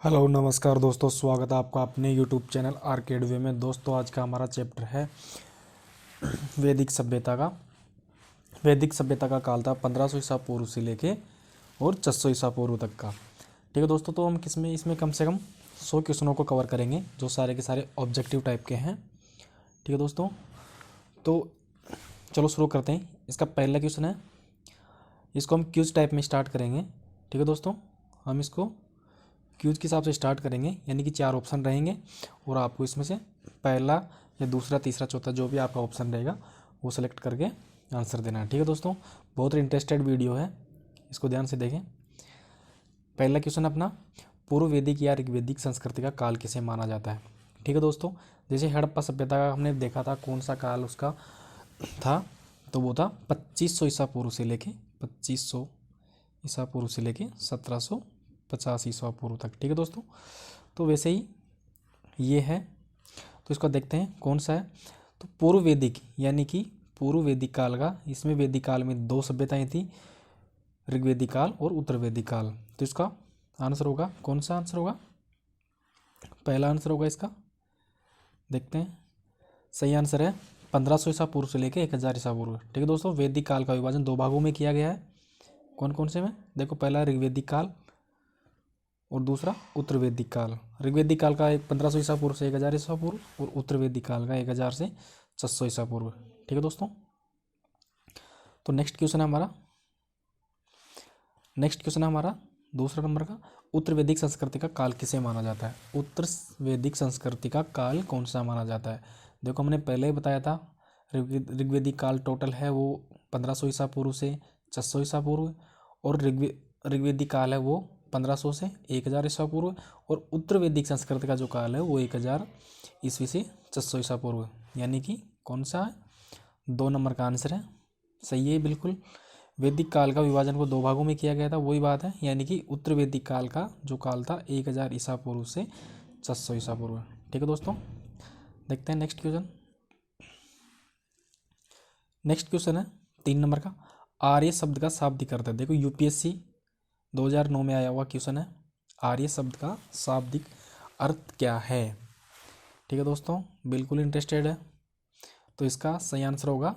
Hello नमस्कार दोस्तों, स्वागत है आपका अपने यूट्यूब चैनल आर्केडवे में। दोस्तों आज का हमारा चैप्टर है वैदिक सभ्यता का। वैदिक सभ्यता का काल था 1500 ईसा पूर्व से लेके और 600 ईसा पूर्व तक का। ठीक है दोस्तों, तो हम इसमें कम से कम 100 क्वेश्चनों को कवर करेंगे जो सारे के सारे ऑब्जेक्टिव टाइप के हैं। ठीक है दोस्तों, तो चलो शुरू करते हैं। इसका पहला क्वेश्चन है, इसको हम क्यूज टाइप में स्टार्ट करेंगे। ठीक है दोस्तों, हम इसको क्यूज के हिसाब से स्टार्ट करेंगे, यानी कि 4 ऑप्शन रहेंगे और आपको इसमें से पहला या दूसरा तीसरा चौथा जो भी आपका ऑप्शन रहेगा वो सेलेक्ट करके आंसर देना है। ठीक है दोस्तों, बहुत इंटरेस्टेड वीडियो है, इसको ध्यान से देखें। पहला क्वेश्चन अपना, पूर्व वैदिक या ऋग्वैदिक संस्कृति का काल किसे माना जाता है। ठीक है दोस्तों, जैसे हड़प्पा सभ्यता का हमने देखा था, कौन सा काल उसका था, तो वो था 2500 ईसा पूर्व से लेके 2500 ईसा पूर्व से लेके 1750 ईसा पूर्व तक। ठीक है दोस्तों, तो वैसे ही ये है, तो इसको देखते हैं कौन सा है। तो पूर्व वैदिक यानी कि पूर्व वैदिक काल का, इसमें वैदिक काल में 2 सभ्यताएं थी, ऋग्वैदिक काल और उत्तर वैदिक काल। तो इसका आंसर होगा, कौन सा आंसर होगा, पहला आंसर होगा इसका। देखते हैं, सही आंसर है 1500 ईसा पूर्व से लेके 1000 ईसा पूर्व। ठीक है दोस्तों, वैदिक काल का विभाजन 2 भागों में किया गया है। कौन कौन से में, देखो, पहला ऋग्वैदिक काल और दूसरा उत्तर वैदिक काल। ऋग्वैदिक काल का 1500 ईसा पूर्व से 1000 ईसा पूर्व और उत्तर वैदिक काल का 1000 से 600 ईसा पूर्व। ठीक है दोस्तों, तो नेक्स्ट क्वेश्चन है हमारा, दूसरा नंबर का, उत्तर वैदिक संस्कृति का काल किसे माना जाता है। उत्तर वैदिक संस्कृति का काल कौन सा माना जाता है। देखो, हमने पहले ही बताया था, ऋग्वैदिक काल टोटल है वो 1500 ईसा पूर्व से 600 ईसा पूर्व, और ऋग्वैदिक काल है वो 1500 से 1000 ईसा पूर्व, और उत्तर वैदिक संस्कृति का जो काल है वो 1000 ईस्वी से 600 ईसा पूर्व, यानी कि कौन सा है, 2 नंबर का आंसर है। सही है बिल्कुल, वैदिक काल का विभाजन को 2 भागों में किया गया था, वही बात है, यानी कि उत्तर वैदिक काल का जो काल था 1000 ईसा पूर्व से 600 ईसा पूर्व। ठीक है दोस्तों, देखते हैं नेक्स्ट क्वेश्चन। नेक्स्ट क्वेश्चन है 3 नंबर का, आर्य शब्द का शाब्दिक अर्थ है। देखो, यूपीएससी 2009 में आया हुआ क्वेश्चन है, आर्य शब्द का शाब्दिक अर्थ क्या है। ठीक है दोस्तों, बिल्कुल इंटरेस्टेड है, तो इसका सही आंसर होगा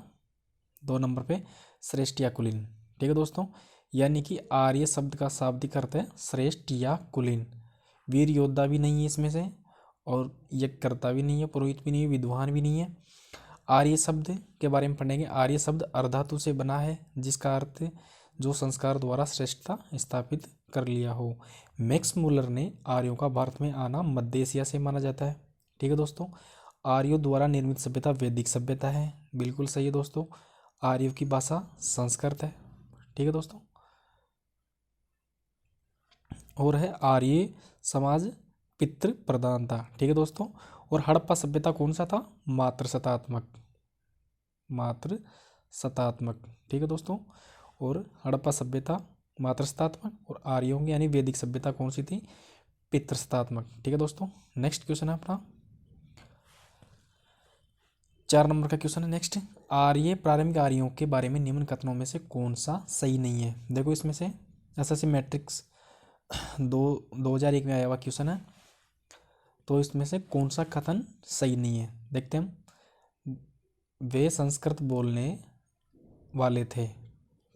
2 नंबर पे, श्रेष्ठ या कुलीन। ठीक है दोस्तों, यानी कि आर्य शब्द का शाब्दिक अर्थ है श्रेष्ठ या कुलीन। वीर योद्धा भी नहीं है इसमें से, और यज्ञकर्ता भी नहीं है, पुरोहित भी नहीं है, विद्वान भी नहीं है। आर्य शब्द के बारे में पढ़ेंगे। आर्य शब्द अर्धातु से बना है, जिसका अर्थ जो संस्कार द्वारा श्रेष्ठता स्थापित कर लिया हो। मैक्स मुलर ने आर्यों का भारत में आना मध्य एशिया से माना जाता है। ठीक है दोस्तों, आर्यों द्वारा निर्मित सभ्यता वैदिक सभ्यता है। बिल्कुल सही है दोस्तों, आर्यों की भाषा संस्कृत है। ठीक है दोस्तों, और है आर्य समाज पितृ प्रधान था। ठीक है दोस्तों, और हड़प्पा सभ्यता कौन सा था, मात्र शतात्मक। ठीक है दोस्तों, और हड़प्पा सभ्यता मात्र शतात्मक, और आर्यों की यानी वैदिक सभ्यता कौन सी थी, पितृ शतात्मक। ठीक है दोस्तों, नेक्स्ट क्वेश्चन है अपना 4 नंबर का क्वेश्चन है नेक्स्ट, आर्य प्रारंभिक आर्यों के बारे में निम्न कथनों में से कौन सा सही नहीं है। देखो, इसमें से एसएससी मैट्रिक्स 2001 में आया हुआ क्वेश्चन है, तो इसमें से कौन सा कथन सही नहीं है, देखते हैं हम। वे संस्कृत बोलने वाले थे।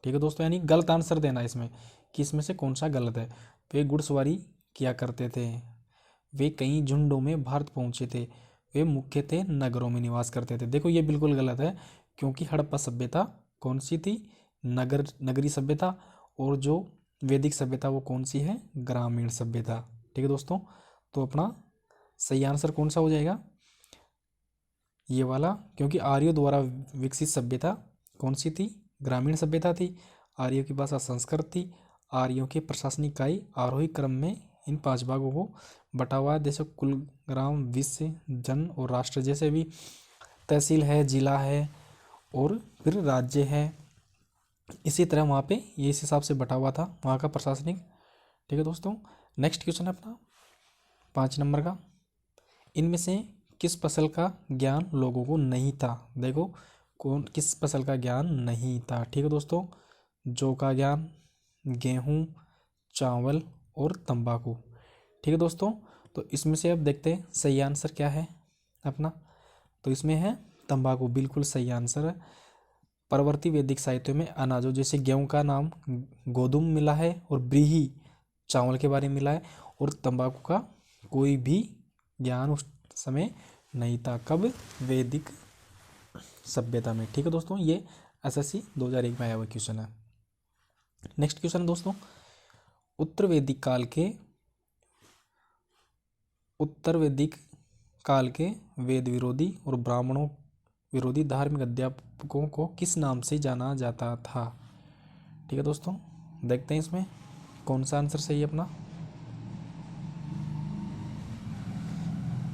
ठीक है दोस्तों, यानी गलत आंसर देना इसमें कि इसमें से कौन सा गलत है। वे घुड़सवारी किया करते थे। वे कई झुंडों में भारत पहुंचे थे। वे मुख्य थे नगरों में निवास करते थे। देखो, ये बिल्कुल गलत है, क्योंकि हड़प्पा सभ्यता कौन सी थी, नगरी सभ्यता, और जो वैदिक सभ्यता वो कौन सी है, ग्रामीण सभ्यता। ठीक है दोस्तों, तो अपना सही आंसर कौन सा हो जाएगा, ये वाला, क्योंकि आर्यों द्वारा विकसित सभ्यता कौन सी थी, ग्रामीण सभ्यता थी। आर्यों की भाषा संस्कृत थी। आर्यों के प्रशासनिक इकाई आरोही क्रम में इन 5 भागों को बटा हुआ है, जैसे कुल, ग्राम, विश्व, जन और राष्ट्र, जैसे भी तहसील है, जिला है और फिर राज्य है, इसी तरह वहाँ पे ये इस हिसाब से बटा हुआ था वहाँ का प्रशासनिक। ठीक है दोस्तों, नेक्स्ट क्वेश्चन है अपना 5 नंबर का, इनमें से किस फसल का ज्ञान लोगों को नहीं था। देखो, किस फसल का ज्ञान नहीं था। ठीक है दोस्तों, जौ का ज्ञान, गेहूँ, चावल और तंबाकू। ठीक है दोस्तों। तो इसमें से अब देखते हैं सही आंसर क्या है अपना। तो इसमें है तंबाकू, बिल्कुल सही आंसर है। परवर्ती वैदिक साहित्य में अनाजों जैसे गेहूं का नाम गोदुम मिला है और ब्रीही चावल के बारे में मिला है, और तंबाकू का कोई भी ज्ञान उस समय नहीं था। कब? वैदिक सभ्यता में। ठीक है दोस्तों, ये एसएससी 2001 में आया हुआ क्वेश्चन है। नेक्स्ट क्वेश्चन दोस्तों, उत्तर वैदिक काल के वेद विरोधी और ब्राह्मणों विरोधी धार्मिक अध्यापकों को किस नाम से जाना जाता था? ठीक है दोस्तों, देखते हैं इसमें कौन सा आंसर सही है अपना।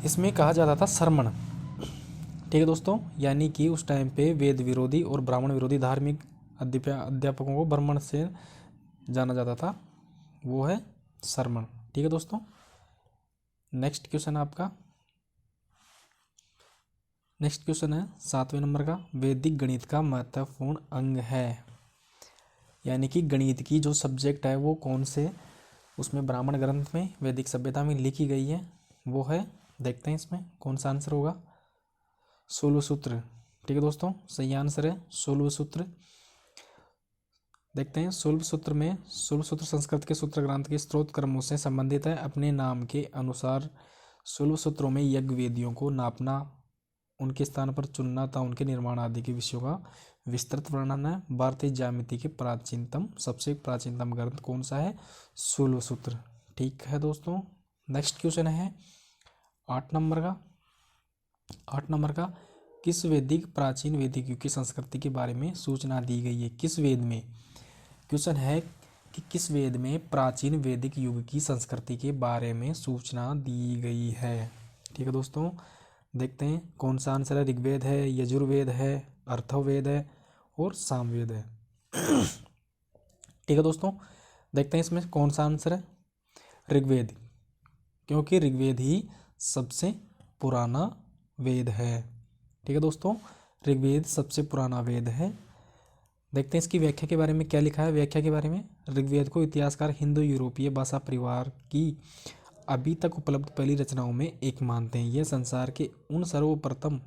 इसमें कहा जाता था सरमण। ठीक है दोस्तों, यानी कि उस टाइम पे वेद विरोधी और ब्राह्मण विरोधी धार्मिक अध्यापकों को ब्राह्मण से जाना जाता था, वो है सरमण। ठीक है दोस्तों, नेक्स्ट क्वेश्चन आपका। नेक्स्ट क्वेश्चन है 7वें नंबर का, वैदिक गणित का महत्वपूर्ण अंग है, यानी कि गणित की जो सब्जेक्ट है वो कौन से उसमें ब्राह्मण ग्रंथ में वैदिक सभ्यता में लिखी गई है, वो है, देखते हैं इसमें कौन सा आंसर होगा, शूलसूत्र। ठीक है दोस्तों, सही आंसर है शूलसूत्र। देखते हैं शूलसूत्र संस्कृत के सूत्र ग्रंथ के स्रोत क्रमों से संबंधित है। अपने नाम के अनुसार शूलसूत्रों में यज्ञ वेदियों को नापना, उनके स्थान पर चुनना तथा उनके निर्माण आदि के विषयों का विस्तृत वर्णन है। भारतीय ज्यामिति के सबसे प्राचीनतम ग्रंथ कौन सा है? शूलसूत्र। ठीक है दोस्तों, नेक्स्ट क्वेश्चन है 8 नंबर का, किस प्राचीन वैदिक युग की संस्कृति के बारे में सूचना दी गई है? किस वेद में? क्वेश्चन है कि किस वेद में प्राचीन वैदिक युग की संस्कृति के बारे में सूचना दी गई है? ठीक है दोस्तों, देखते हैं कौन सा आंसर है। ऋग्वेद है, यजुर्वेद है, अथर्ववेद है और सामवेद है। ठीक है दोस्तों, देखते हैं इसमें कौन सा आंसर है। ऋग्वेद, क्योंकि ऋग्वेद ही सबसे पुराना वेद है। ठीक है दोस्तों, ऋग्वेद सबसे पुराना वेद है। देखते हैं इसकी व्याख्या के बारे में क्या लिखा है। व्याख्या के बारे में, ऋग्वेद को इतिहासकार हिंदू यूरोपीय भाषा परिवार की अभी तक उपलब्ध पहली रचनाओं में एक मानते हैं। यह संसार के उन सर्वप्रथम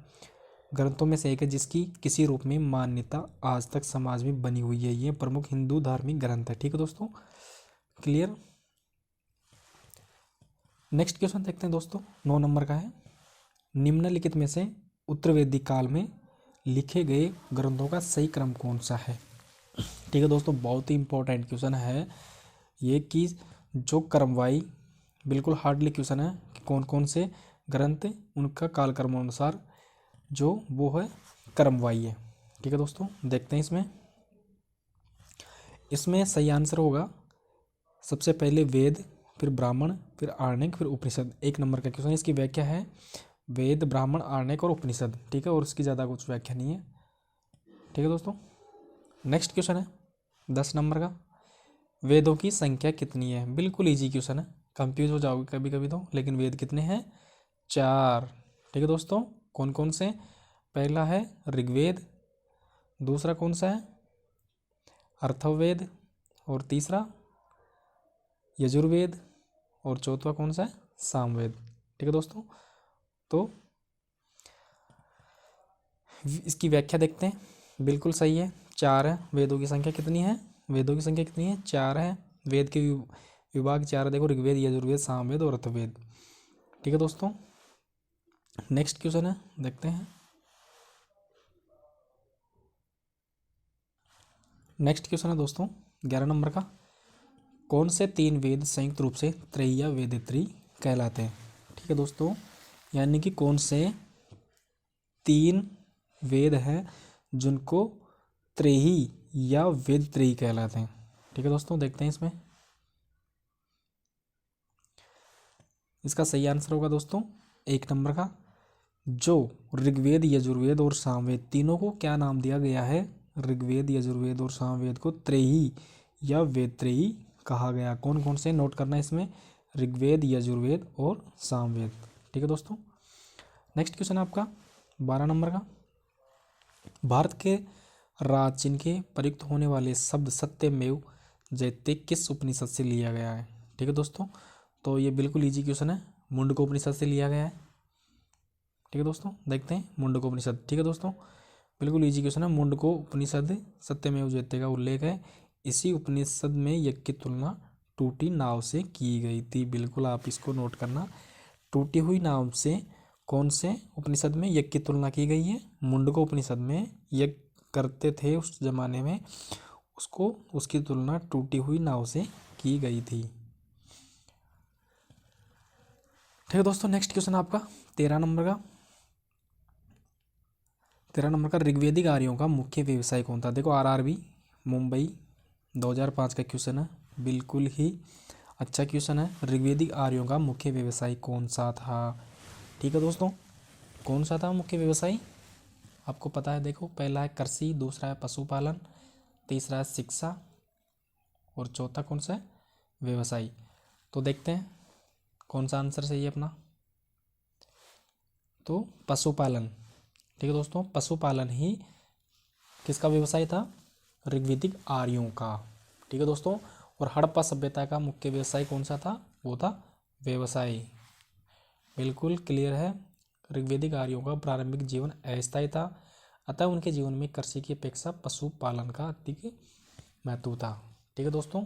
ग्रंथों में से एक है जिसकी किसी रूप में मान्यता आज तक समाज में बनी हुई है। यह प्रमुख हिंदू धार्मिक ग्रंथ है। ठीक है दोस्तों, क्लियर। नेक्स्ट क्वेश्चन देखते हैं दोस्तों, 9 नंबर का है, निम्नलिखित में से उत्तर वैदिक काल में लिखे गए ग्रंथों का सही क्रम कौन सा है? ठीक है दोस्तों, बहुत ही इंपॉर्टेंट क्वेश्चन है ये, कि जो क्रमवाई, बिल्कुल हार्डली क्वेश्चन है कि कौन कौन से ग्रंथ उनका कालक्रम अनुसार जो वो है क्रमवाई है। ठीक है दोस्तों, देखते हैं इसमें सही आंसर होगा सबसे पहले वेद, फिर ब्राह्मण, फिर आर्णिक, फिर उपनिषद। 1 नंबर का क्वेश्चन, इसकी व्याख्या है वेद, ब्राह्मण, आर्णिक और उपनिषद। ठीक है, और उसकी ज़्यादा कुछ व्याख्या नहीं है। ठीक है दोस्तों, नेक्स्ट क्वेश्चन है 10 नंबर का, वेदों की संख्या कितनी है? बिल्कुल इजी क्वेश्चन है, कंफ्यूज हो जाओगे कभी कभी तो, लेकिन वेद कितने हैं? 4। ठीक है दोस्तों, कौन कौन से? पहला है ऋग्वेद, दूसरा कौन सा है? अथर्ववेद, और तीसरा यजुर्वेद, और चौथा कौन सा है? सामवेद। ठीक है दोस्तों, तो इसकी व्याख्या देखते हैं, बिल्कुल सही है, 4 है। वेदों की संख्या कितनी है? वेदों की संख्या कितनी है? 4 है। वेद के विभाग 4 देखो, ऋग्वेद, यजुर्वेद, सामवेद और अथर्ववेद। ठीक है दोस्तों, नेक्स्ट क्वेश्चन है, देखते हैं। नेक्स्ट क्वेश्चन है दोस्तों 11 नंबर का, कौन से 3 वेद संयुक्त रूप से त्रयी या वेदत्रयी कहलाते हैं? ठीक है दोस्तों, यानी कि कौन से 3 वेद हैं जिनको त्रयी या वेदत्रयी कहलाते हैं? ठीक है दोस्तों, देखते हैं इसमें। इसका सही आंसर होगा दोस्तों 1 नंबर का, जो ऋग्वेद, यजुर्वेद और सामवेद, तीनों को क्या नाम दिया गया है? ऋग्वेद, यजुर्वेद और सामवेद को त्रयी या वेदत्रयी कहा गया। कौन कौन से नोट करना है इसमें? ऋग्वेद, यजुर्वेद और सामवेद। ठीक है दोस्तों, नेक्स्ट क्वेश्चन आपका 12 नंबर का, भारत के राज चिन्ह के प्रयुक्त होने वाले शब्द सत्यमेव जयते किस उपनिषद से लिया गया है? ठीक है दोस्तों, तो ये बिल्कुल इजी क्वेश्चन है, मुंडकोपनिषद से लिया गया है। ठीक है दोस्तों, देखते हैं मुंडकोपनिषद। ठीक है दोस्तों, बिल्कुल इजी क्वेश्चन है। मुंडकोपनिषद सत्यमेव जयते का उल्लेख है। इसी उपनिषद में यज्ञ की तुलना टूटी नाव से की गई थी। बिल्कुल आप इसको नोट करना। टूटी हुई नाव से कौन से उपनिषद में यज्ञ की तुलना की गई है? मुंडकोपनिषद में यज्ञ करते थे उस जमाने में, उसकी तुलना टूटी हुई नाव से की गई थी। ठीक है दोस्तों, नेक्स्ट क्वेश्चन आपका 13 नंबर का। 13 नंबर का, ऋग्वेदिक आर्यों का मुख्य व्यवसाय कौन था? देखो आरआरबी मुंबई 2005 का क्वेश्चन है, बिल्कुल ही अच्छा क्वेश्चन है। ऋग्वेदिक आर्यों का मुख्य व्यवसाय कौन सा था? ठीक है दोस्तों, कौन सा था मुख्य व्यवसाय? आपको पता है, देखो पहला है कृषि, दूसरा है पशुपालन, तीसरा है शिक्षा और चौथा कौन सा है? व्यवसाय। तो देखते हैं कौन सा आंसर सही है अपना। तो पशुपालन। ठीक है दोस्तों, पशुपालन ही किसका व्यवसाय था? ऋग्वेदिक आर्यों का। ठीक है दोस्तों, और हड़प्पा सभ्यता का मुख्य व्यवसाय कौन सा था? वो था व्यवसाय। बिल्कुल क्लियर है। ऋग्वेदिक आर्यों का प्रारंभिक जीवन अस्थायी था, अतः उनके जीवन में कृषि की अपेक्षा पशुपालन का अधिक महत्व था। ठीक है दोस्तों,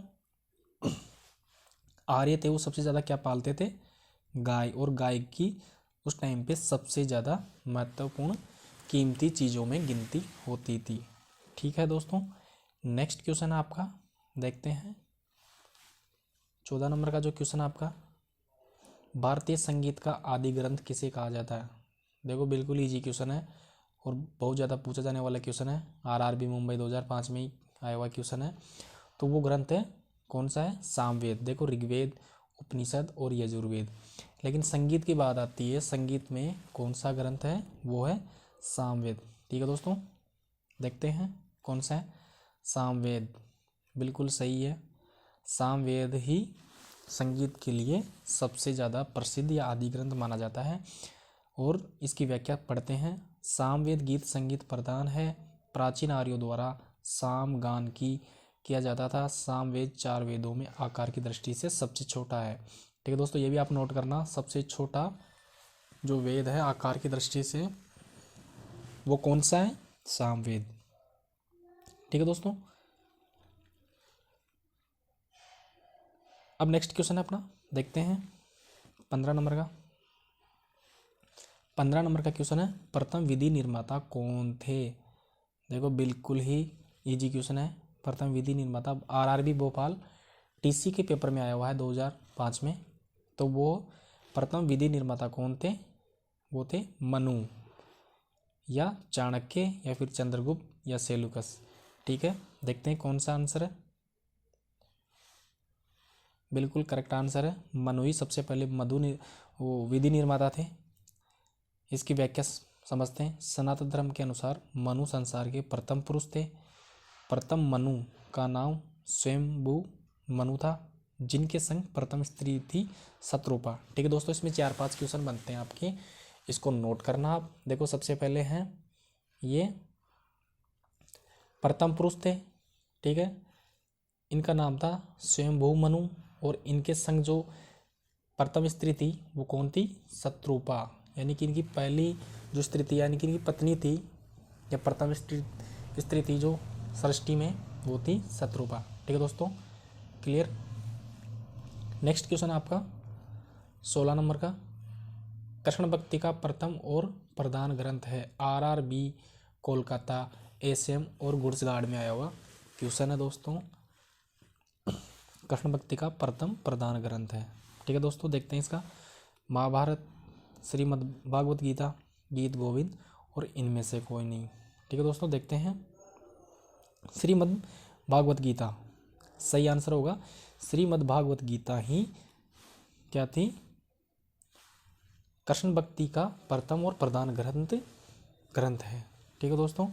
आर्य थे वो सबसे ज़्यादा क्या पालते थे? गाय। और गाय की उस टाइम पे सबसे ज़्यादा महत्वपूर्ण कीमती चीज़ों में गिनती होती थी। ठीक है दोस्तों, नेक्स्ट क्वेश्चन आपका देखते हैं 14 नंबर का जो क्वेश्चन आपका, भारतीय संगीत का आदि ग्रंथ किसे कहा जाता है? देखो बिल्कुल इजी क्वेश्चन है और बहुत ज़्यादा पूछा जाने वाला क्वेश्चन है। आरआरबी मुंबई 2005 में ही आया हुआ क्वेश्चन है। तो वो ग्रंथ है कौन सा है? सामवेद। देखो ऋग्वेद, उपनिषद और यजुर्वेद, लेकिन संगीत की बात आती है, संगीत में कौन सा ग्रंथ है? वो है सामवेद। ठीक है दोस्तों, देखते हैं कौन सा है? सामवेद। बिल्कुल सही है, सामवेद ही संगीत के लिए सबसे ज़्यादा प्रसिद्ध या आदि ग्रंथ माना जाता है। और इसकी व्याख्या पढ़ते हैं। सामवेद गीत संगीत प्रधान है। प्राचीन आर्यों द्वारा साम गान की किया जाता था। सामवेद 4 वेदों में आकार की दृष्टि से सबसे छोटा है। ठीक है दोस्तों, ये भी आप नोट करना, सबसे छोटा जो वेद है आकार की दृष्टि से वो कौन सा है? सामवेद। ठीक है दोस्तों, अब नेक्स्ट क्वेश्चन है अपना, देखते हैं 15 नंबर का। 15 नंबर का क्वेश्चन है, प्रथम विधि निर्माता कौन थे? देखो बिल्कुल ही इजी क्वेश्चन है। प्रथम विधि निर्माता आरआरबी भोपाल टीसी के पेपर में आया हुआ है 2005 में। तो वो प्रथम विधि निर्माता कौन थे? वो थे मनु या चाणक्य या फिर चंद्रगुप्त या सेलुकस। ठीक है, देखते हैं कौन सा आंसर है। बिल्कुल करेक्ट आंसर है, मनु ही सबसे पहले वो विधि निर्माता थे। इसकी व्याख्या समझते हैं। सनातन धर्म के अनुसार मनु संसार के प्रथम पुरुष थे। प्रथम मनु का नाम स्वयंभू मनु था, जिनके संग प्रथम स्त्री थी शत्रुपा। ठीक है दोस्तों, इसमें 4-5 क्वेश्चन बनते हैं आपके, इसको नोट करना आप। देखो सबसे पहले हैं ये प्रथम पुरुष थे। ठीक है, इनका नाम था स्वयंभू मनु और इनके संग जो प्रथम स्त्री थी वो कौन थी? शत्रुपा। यानी कि इनकी पहली जो स्त्री थी, यानी कि इनकी पत्नी थी या प्रथम स्त्री थी जो सृष्टि में, वो थी शत्रुपा। ठीक है दोस्तों, क्लियर। नेक्स्ट क्वेश्चन आपका 16 नंबर का, कृष्ण भक्ति का प्रथम और प्रधान ग्रंथ है। आरआरबी कोलकाता, एसएम और गुड्सगार्ड में आया हुआ क्वेश्चन है दोस्तों। कृष्ण भक्ति का प्रथम प्रधान ग्रंथ है। ठीक है दोस्तों, देखते हैं इसका। महाभारत, श्रीमद् भागवत गीता, गीत गोविंद और इनमें से कोई नहीं। ठीक है दोस्तों, देखते हैं। श्रीमद् भागवत गीता सही आंसर होगा। श्रीमद् भागवत गीता ही क्या थी? कृष्ण भक्ति का प्रथम और प्रधान ग्रंथ है। ठीक है दोस्तों,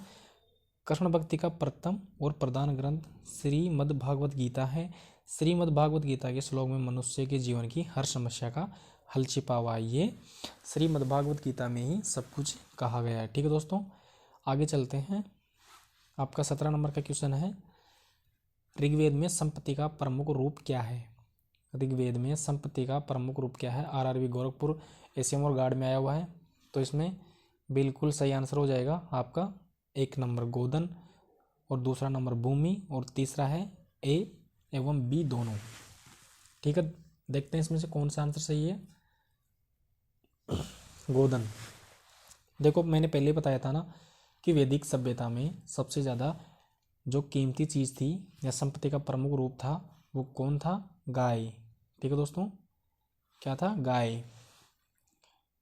कृष्ण भक्ति का प्रथम और प्रधान ग्रंथ श्रीमद् भागवत गीता है। श्रीमद् भागवत गीता के श्लोक में मनुष्य के जीवन की हर समस्या का हल छिपा हुआ है। ये श्रीमद् भागवत गीता में ही सब कुछ कहा गया है। ठीक है दोस्तों, आगे चलते हैं। आपका 17 नंबर का क्वेश्चन है, ऋग्वेद में संपत्ति का प्रमुख रूप क्या है? ऋग्वेद में संपत्ति का प्रमुख रूप क्या है? आरआरबी गोरखपुर एसएम और गार्ड में आया हुआ है। तो इसमें बिल्कुल सही आंसर हो जाएगा आपका 1 नंबर गोधन और दूसरा नंबर भूमि और तीसरा है ए एवं बी दोनों। ठीक है, देखते हैं इसमें से कौन सा आंसर सही है। गोधन। देखो मैंने पहले बताया था ना कि वैदिक सभ्यता में सबसे ज़्यादा जो कीमती चीज़ थी या संपत्ति का प्रमुख रूप था वो कौन था? गाय। ठीक है दोस्तों, क्या था? गाय।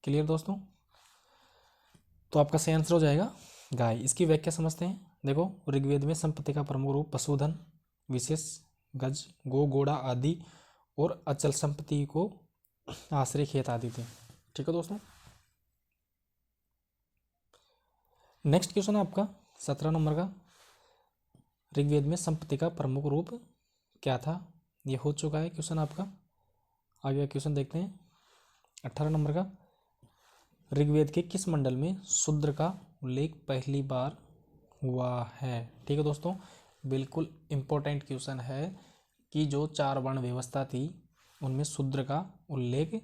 क्लियर दोस्तों? तो आपका सही आंसर हो जाएगा गाय। इसकी व्याख्या समझते हैं। देखो ऋग्वेद में संपत्ति का प्रमुख रूप पशुधन, विशेष गज, गो, घोड़ा आदि और अचल संपत्ति को आश्रय खेत आदि थे। ठीक है दोस्तों, नेक्स्ट क्वेश्चन है आपका 17 नंबर का। ऋग्वेद में संपत्ति का प्रमुख रूप क्या था? ये हो चुका है क्वेश्चन आपका। आगे क्वेश्चन देखते हैं 18 नंबर का। ऋग्वेद के किस मंडल में शूद्र का उल्लेख पहली बार हुआ है? ठीक है दोस्तों, बिल्कुल इम्पोर्टेंट क्वेश्चन है कि जो 4 वर्ण व्यवस्था थी उनमें शूद्र का उल्लेख,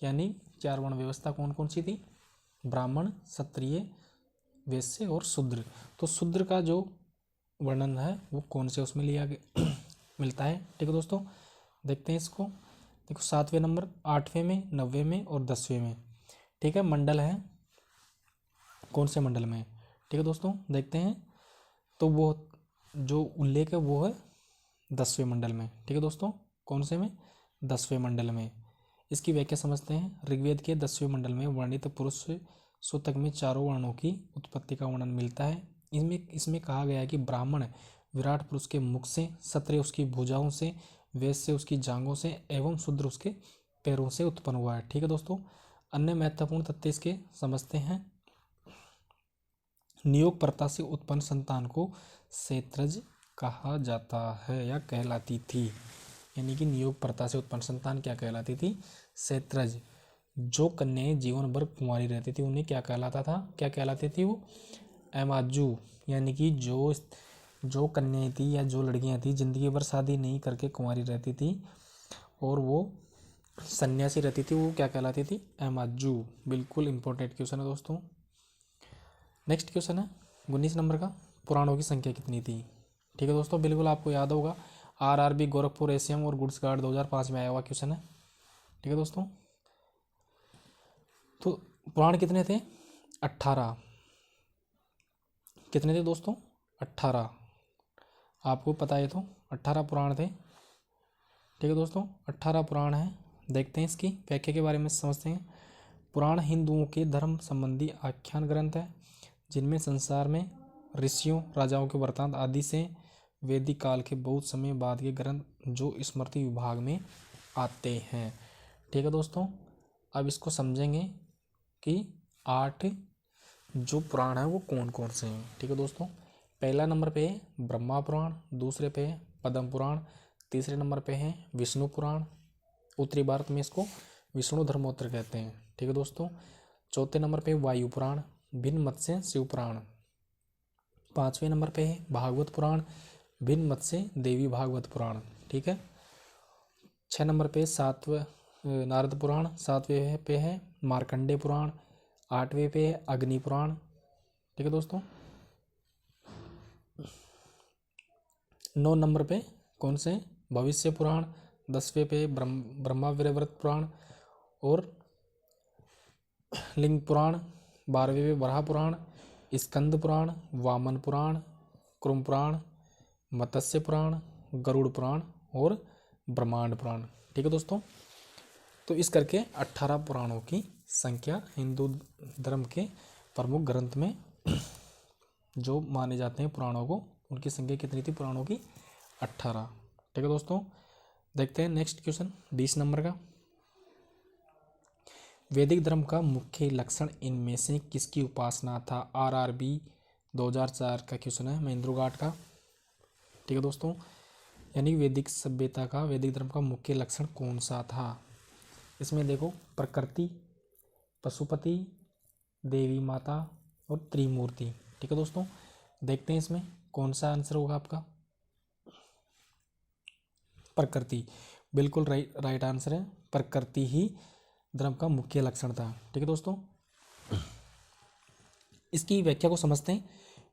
यानी 4 वर्ण व्यवस्था कौन कौन सी थी? ब्राह्मण, क्षत्रिय, वैश्य और शूद्र। तो शूद्र का जो वर्णन है वो कौन से उसमें लिया गया मिलता है? ठीक है दोस्तों, देखते हैं इसको। देखो 7वें नंबर, 8वें में, 9वें में और 10वें में। ठीक है, मंडल है कौन से मंडल में? ठीक है दोस्तों, देखते हैं। तो वो जो उल्लेख है वो है 10वें मंडल में। ठीक है दोस्तों, कौन से में? 10वें मंडल में। इसकी व्याख्या समझते हैं। ऋग्वेद के 10वें मंडल में वर्णित पुरुष सूतक में 4 वर्णों की उत्पत्ति का वर्णन मिलता है। इसमें कहा गया है कि ब्राह्मण विराट पुरुष के मुख से, क्षत्रिय उसकी भुजाओं से, वैश्य उसकी जांघों से एवं शूद्र उसके पैरों से उत्पन्न हुआ है। ठीक है दोस्तों, अन्य महत्वपूर्ण तथ्य इसके समझते हैं। नियोग प्रथा से उत्पन्न संतान को क्षेत्रज कहा जाता है या कहलाती थी। यानी कि नियोग प्रथा से उत्पन्न संतान क्या कहलाती थी? क्षेत्रज। जो कन्याएं जीवन भर कुंवारी रहती थी उन्हें क्या कहलाता था? क्या कहलाती थी वो? एमाजू। यानी कि जो कन्याएं थी या जो लड़कियां थी जिंदगी भर शादी नहीं करके कुंवारी रहती थी और वो सन्यासी रहती थी, वो क्या कहलाती थी? एमाजू। बिल्कुल इंपॉर्टेंट क्वेश्चन है दोस्तों। नेक्स्ट क्वेश्चन है 19 नंबर का। पुराणों की संख्या कितनी थी? ठीक है दोस्तों, बिल्कुल आपको याद होगा, आरआरबी गोरखपुर एसीएम और गुड्स गार्ड 2005 में आया हुआ क्वेश्चन है। ठीक है दोस्तों, तो पुराण कितने थे? 18। कितने थे दोस्तों? 18। आपको पता है तो 18 पुराण थे। ठीक है दोस्तों, 18 पुराण हैं। देखते हैं इसकी व्याख्या के बारे में समझते हैं। पुराण हिंदुओं के धर्म संबंधी आख्यान ग्रंथ है जिनमें संसार में ऋषियों, राजाओं के वृत्तांत आदि से वैदिक काल के बहुत समय बाद के ग्रंथ जो स्मृति विभाग में आते हैं। ठीक है दोस्तों, अब इसको समझेंगे कि 8 जो पुराण है वो कौन कौन से हैं। ठीक है दोस्तों, पहला नंबर पे है ब्रह्मा पुराण, दूसरे पे है पद्म पुराण, तीसरे नंबर पे है विष्णु पुराण, उत्तरी भारत में इसको विष्णु धर्मोत्तर कहते हैं। ठीक है दोस्तों, चौथे नंबर पे वायु पुराण, भिन्न मत से शिव पुराण। 5वें नंबर पे है भागवत पुराण, भिन्न मत से देवी भागवत पुराण। ठीक है, 6 नंबर पे 7वें नारद पुराण, 7वें पे है मार्कंडे पुराण, 8वें पे है अग्नि पुराण। ठीक है दोस्तों, 9 नंबर पे कौन से? भविष्य पुराण, 10वें पे ब्रह्मा वीरव्रत पुराण और लिंग पुराण, 12वें पे वराह पुराण, स्कंद पुराण, वामन पुराण, कुर्म पुराण, मत्स्य पुराण, गरुड़ पुराण और ब्रह्मांड पुराण। ठीक है दोस्तों, तो इस करके 18 पुराणों की संख्या हिंदू धर्म के प्रमुख ग्रंथ में जो माने जाते हैं पुराणों को, उनकी संख्या कितनी थी पुराणों की? 18। ठीक है दोस्तों, देखते हैं नेक्स्ट क्वेश्चन 20 नंबर का। वैदिक धर्म का मुख्य लक्षण इनमें से किसकी उपासना था? आरआरबी 2004 का क्वेश्चन है, महेंद्र घाट का। ठीक है दोस्तों, यानी वैदिक सभ्यता का, वैदिक धर्म का मुख्य लक्षण कौन सा था? इसमें देखो प्रकृति, पशुपति, देवी माता और त्रिमूर्ति। ठीक है दोस्तों, देखते हैं इसमें कौन सा आंसर होगा आपका? प्रकृति। बिल्कुल राइट आंसर है। प्रकृति ही धर्म का मुख्य लक्षण था। ठीक है दोस्तों, इसकी व्याख्या को समझते हैं।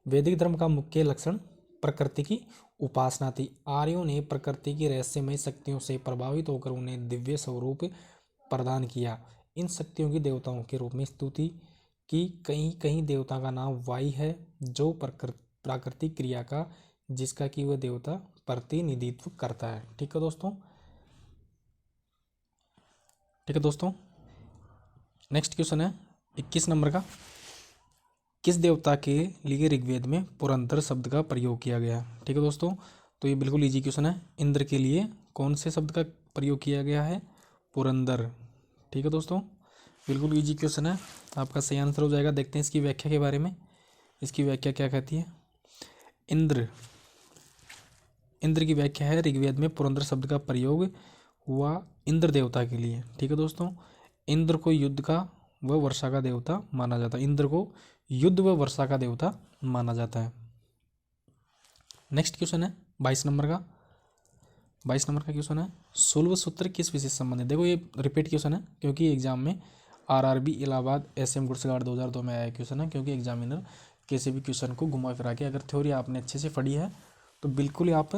वैदिक धर्म का मुख्य लक्षण प्रकृति की उपासना थी। आर्यों ने प्रकृति की रहस्यमय शक्तियों से प्रभावित होकर उन्हें दिव्य स्वरूप प्रदान किया। इन शक्तियों की देवताओं के रूप में स्तुति की। कहीं कहीं देवता का नाम वायु है, जो प्राकृतिक क्रिया का जिसका कि वह देवता प्रतिनिधित्व करता है। ठीक है दोस्तों, ठीक है दोस्तों, नेक्स्ट क्वेश्चन है 21 नंबर का। किस देवता के लिए ऋग्वेद में पुरंदर शब्द का प्रयोग किया गया? ठीक है दोस्तों, तो ये बिल्कुल इजी क्वेश्चन है। इंद्र के लिए कौन से शब्द का प्रयोग किया गया है? पुरंदर। ठीक है दोस्तों, बिल्कुल इजी क्वेश्चन है, आपका सही आंसर हो जाएगा। देखते हैं इसकी व्याख्या के बारे में। इसकी व्याख्या क्या कहती है? इंद्र की व्याख्या है, ऋग्वेद में पुरंदर शब्द का प्रयोग हुआ इंद्र देवता के लिए। ठीक है दोस्तों, इंद्र को युद्ध का व वर्षा का देवता माना जाता है। इंद्र को युद्ध व वर्षा का देवता माना जाता है। नेक्स्ट क्वेश्चन है 22 नंबर का। 22 नंबर का क्वेश्चन है, सुलभ सूत्र किस विषय से संबंधित? देखो ये रिपीट क्वेश्चन है, क्योंकि एग्जाम में RRB Allahabad SM goods guard 2002 में आया क्वेश्चन है। क्योंकि एग्जामिनर किसी भी क्वेश्चन को घुमा फिरा के, अगर थ्योरी आपने अच्छे से पढ़ी है तो बिल्कुल आप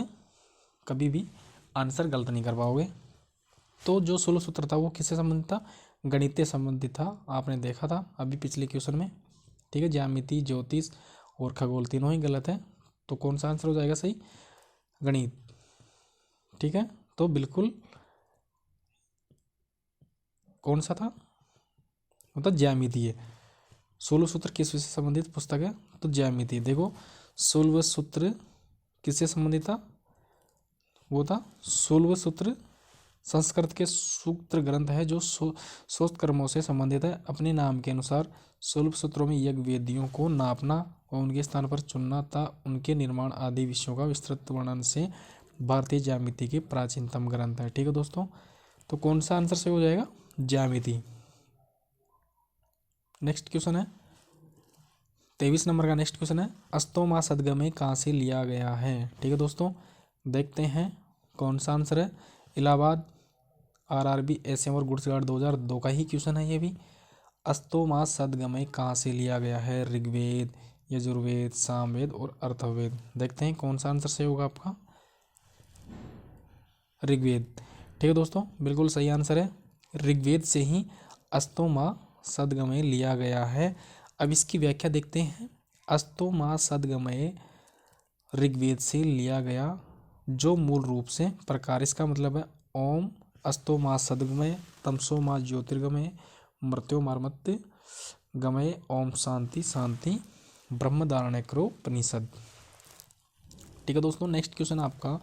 कभी भी आंसर गलत नहीं कर पाओगे। तो जो सोलह सूत्र था वो किससे संबंधित था? गणित से संबंधित था। आपने देखा था अभी पिछले क्वेश्चन में। ठीक है, ज्यामिति, ज्योतिष और खगोल तीनों ही गलत है। तो कौन सा आंसर हो जाएगा सही? गणित। ठीक है, तो बिल्कुल कौन सा था? मतलब ज्यामिति है। सोलह सूत्र किस विषय से संबंधित पुस्तक है? तो ज्यामिति। देखो सोलह सूत्र किससे संबंधित था? वो था सोलह सूत्र संस्कृत के सूत्र ग्रंथ है, जो सोस्त कर्मों से संबंधित है। अपने नाम के अनुसार सोलह सूत्रों में यज्ञ वेदियों को नापना व उनके स्थान पर चुनना तथा उनके निर्माण आदि विषयों का विस्तृत वर्णन से भारतीय ज्यामिति के प्राचीनतम ग्रंथ है। ठीक है दोस्तों, तो कौन सा आंसर सही हो जाएगा? ज्यामिति। नेक्स्ट क्वेश्चन है 23 नंबर का। नेक्स्ट क्वेश्चन है, अस्तोमा सदगमय कहाँ से लिया गया है? ठीक है दोस्तों, देखते हैं कौन सा आंसर है। इलाहाबाद आरआरबी एसएम और गुड्स गार्ड 2002 का ही क्वेश्चन है ये भी। अस्तोमा सदगमय कहाँ से लिया गया है? ऋग्वेद, यजुर्वेद, सामवेद और अथर्ववेद। देखते हैं कौन सा आंसर सही होगा आपका। ऋग्वेद। ठीक है दोस्तों, बिल्कुल सही आंसर है। ऋग्वेद से ही अस्तोमा सदगमय लिया गया है। अब इसकी व्याख्या देखते हैं। अस्तोमा सदगमय ऋग्वेद से लिया गया, जो मूल रूप से प्रकार, इसका मतलब है ओम अस्तोमा सदगमय, तमसोमा ज्योतिर्गमय, मृत्योर्मर्त्य गमय, ओम शांति शांति, ब्रह्मधारणेकरोपनिषद। ठीक है दोस्तों, नेक्स्ट क्वेश्चन आपका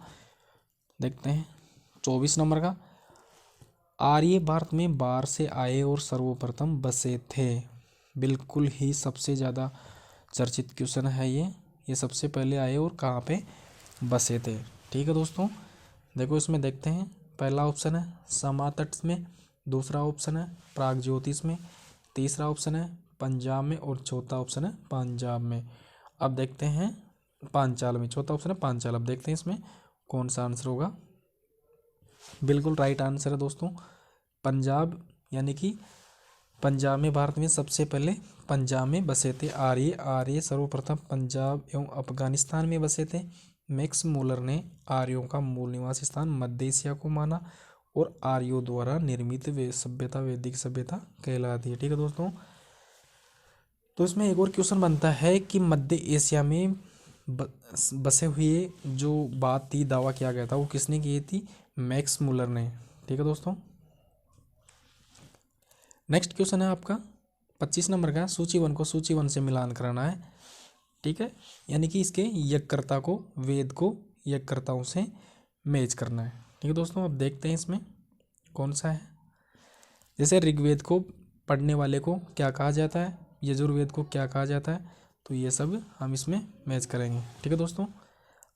देखते हैं 24 नंबर का। आर्य भारत में बाहर से आए और सर्वप्रथम बसे थे। बिल्कुल ही सबसे ज़्यादा चर्चित क्वेश्चन है ये सबसे पहले आए और कहाँ पे बसे थे? ठीक है दोस्तों, देखो इसमें देखते हैं। पहला ऑप्शन है समातट में, दूसरा ऑप्शन है प्रागज्योतिष में, तीसरा ऑप्शन है पंजाब में और चौथा ऑप्शन है पंजाब में। अब देखते हैं पांचाल में, चौथा ऑप्शन है पांचाल। अब देखते हैं इसमें कौन सा आंसर होगा। बिल्कुल राइट आंसर है दोस्तों पंजाब, यानी कि पंजाब में, भारत में सबसे पहले पंजाब में बसे थे आर्य सर्वप्रथम पंजाब एवं अफगानिस्तान में बसे थे। मैक्स मूलर ने आर्यों का मूल निवास स्थान मध्य एशिया को माना और आर्यों द्वारा निर्मित सभ्यता वैदिक सभ्यता कहलाती है। ठीक है दोस्तों, तो इसमें एक और क्वेश्चन बनता है कि मध्य एशिया में बसे हुए जो बात थी, दावा किया गया था, वो किसने की थी? मैक्स मूलर ने। ठीक है दोस्तों, नेक्स्ट क्वेश्चन है आपका 25 नंबर का। सूची 1 को सूची 1 से मिलान कराना है। ठीक है, यानी कि इसके यज्ञकर्ता को, वेद को यज्ञकर्ताओं से मैच करना है। ठीक है दोस्तों, अब देखते हैं इसमें कौन सा है। जैसे ऋग्वेद को पढ़ने वाले को क्या कहा जाता है, यजुर्वेद को क्या कहा जाता है, तो ये सब हम इसमें मैच करेंगे। ठीक है दोस्तों,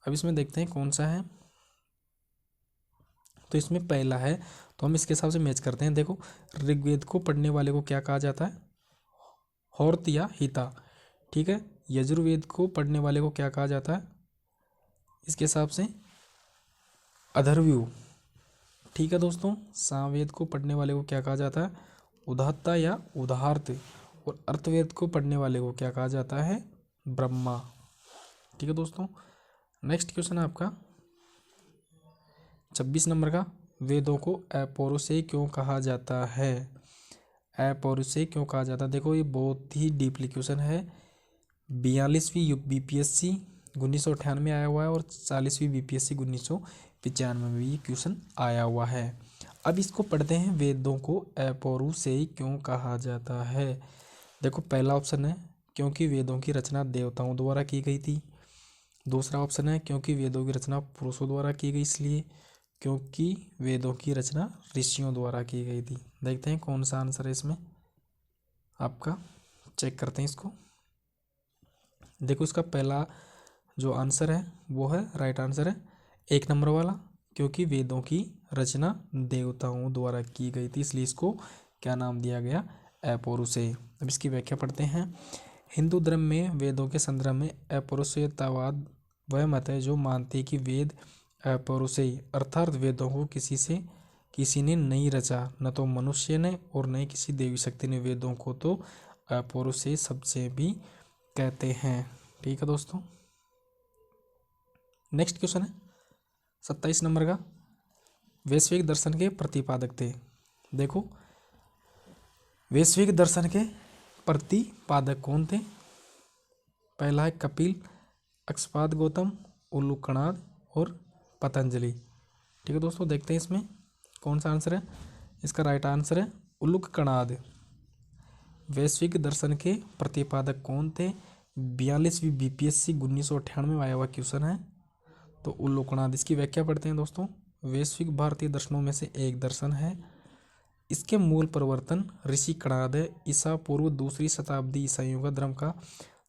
अब इसमें देखते हैं कौन सा है। तो इसमें पहला है, तो हम इसके हिसाब से मैच करते हैं। देखो ऋग्वेद को पढ़ने वाले को क्या कहा जाता है? होर्त या हिता। ठीक है, यजुर्वेद को पढ़ने वाले को क्या कहा जाता है? इसके हिसाब से अथर्वयु। ठीक है दोस्तों, सामवेद को पढ़ने वाले को क्या कहा जाता है? उदात्ता या उदाहर्त। और अर्थवेद को पढ़ने वाले को क्या कहा जाता है? ब्रह्मा। ठीक है दोस्तों, नेक्स्ट क्वेश्चन है आपका 26 नंबर का, वेदों को अपौरुषेय क्यों कहा जाता है? अपौरुषेय क्यों कहा जाता है? देखो ये बहुत ही डीपली क्वेश्चन है। 42वीं BPSC 1998 में आया हुआ है और 40वीं BPSC 1995 में भी ये क्वेश्चन आया हुआ है। अब इसको पढ़ते हैं, वेदों को अपौरुषेय क्यों कहा जाता है? देखो पहला ऑप्शन है क्योंकि वेदों की रचना देवताओं द्वारा की गई थी। दूसरा ऑप्शन है क्योंकि वेदों की रचना पुरुषों द्वारा की गई इसलिए। क्योंकि वेदों की रचना ऋषियों द्वारा की गई थी। देखते हैं कौन सा आंसर है इसमें आपका, चेक करते हैं इसको। देखो इसका पहला जो आंसर है वो है राइट आंसर है 1 नंबर वाला, क्योंकि वेदों की रचना देवताओं द्वारा की गई थी इसलिए इसको क्या नाम दिया गया? अपौरुषेय। अब इसकी व्याख्या पढ़ते हैं। हिंदू धर्म में वेदों के संदर्भ में अपौरुषेयतावाद वह मत है जो मानते हैं कि वेद अपौरुषेय अर्थात वेदों को किसी ने नहीं रचा, न तो मनुष्य ने और न ही किसी देवी शक्ति ने। वेदों को तो अपौरुषेय शब्द से भी कहते हैं। ठीक है दोस्तों, नेक्स्ट क्वेश्चन है 27 नंबर का, वैश्विक दर्शन के प्रतिपादक थे। देखो वैश्विक दर्शन के प्रतिपादक कौन थे? पहला है कपिल, अक्षपाद गौतम, उल्लूकनाद और पतंजलि। ठीक है दोस्तों, देखते हैं इसमें कौन सा आंसर है। इसका राइट आंसर है उल्लूकनाद। वैश्विक दर्शन के प्रतिपादक कौन थे? 42वीं BPSC 1998 में आया हुआ क्वेश्चन है, तो उल्लूकनाद। इसकी व्याख्या पढ़ते हैं दोस्तों। वैश्विक भारतीय दर्शनों में से एक दर्शन है। इसके मूल प्रवर्तन ऋषि कणाद है। ईसा पूर्व 2री शताब्दी ईसाइयों का धर्म का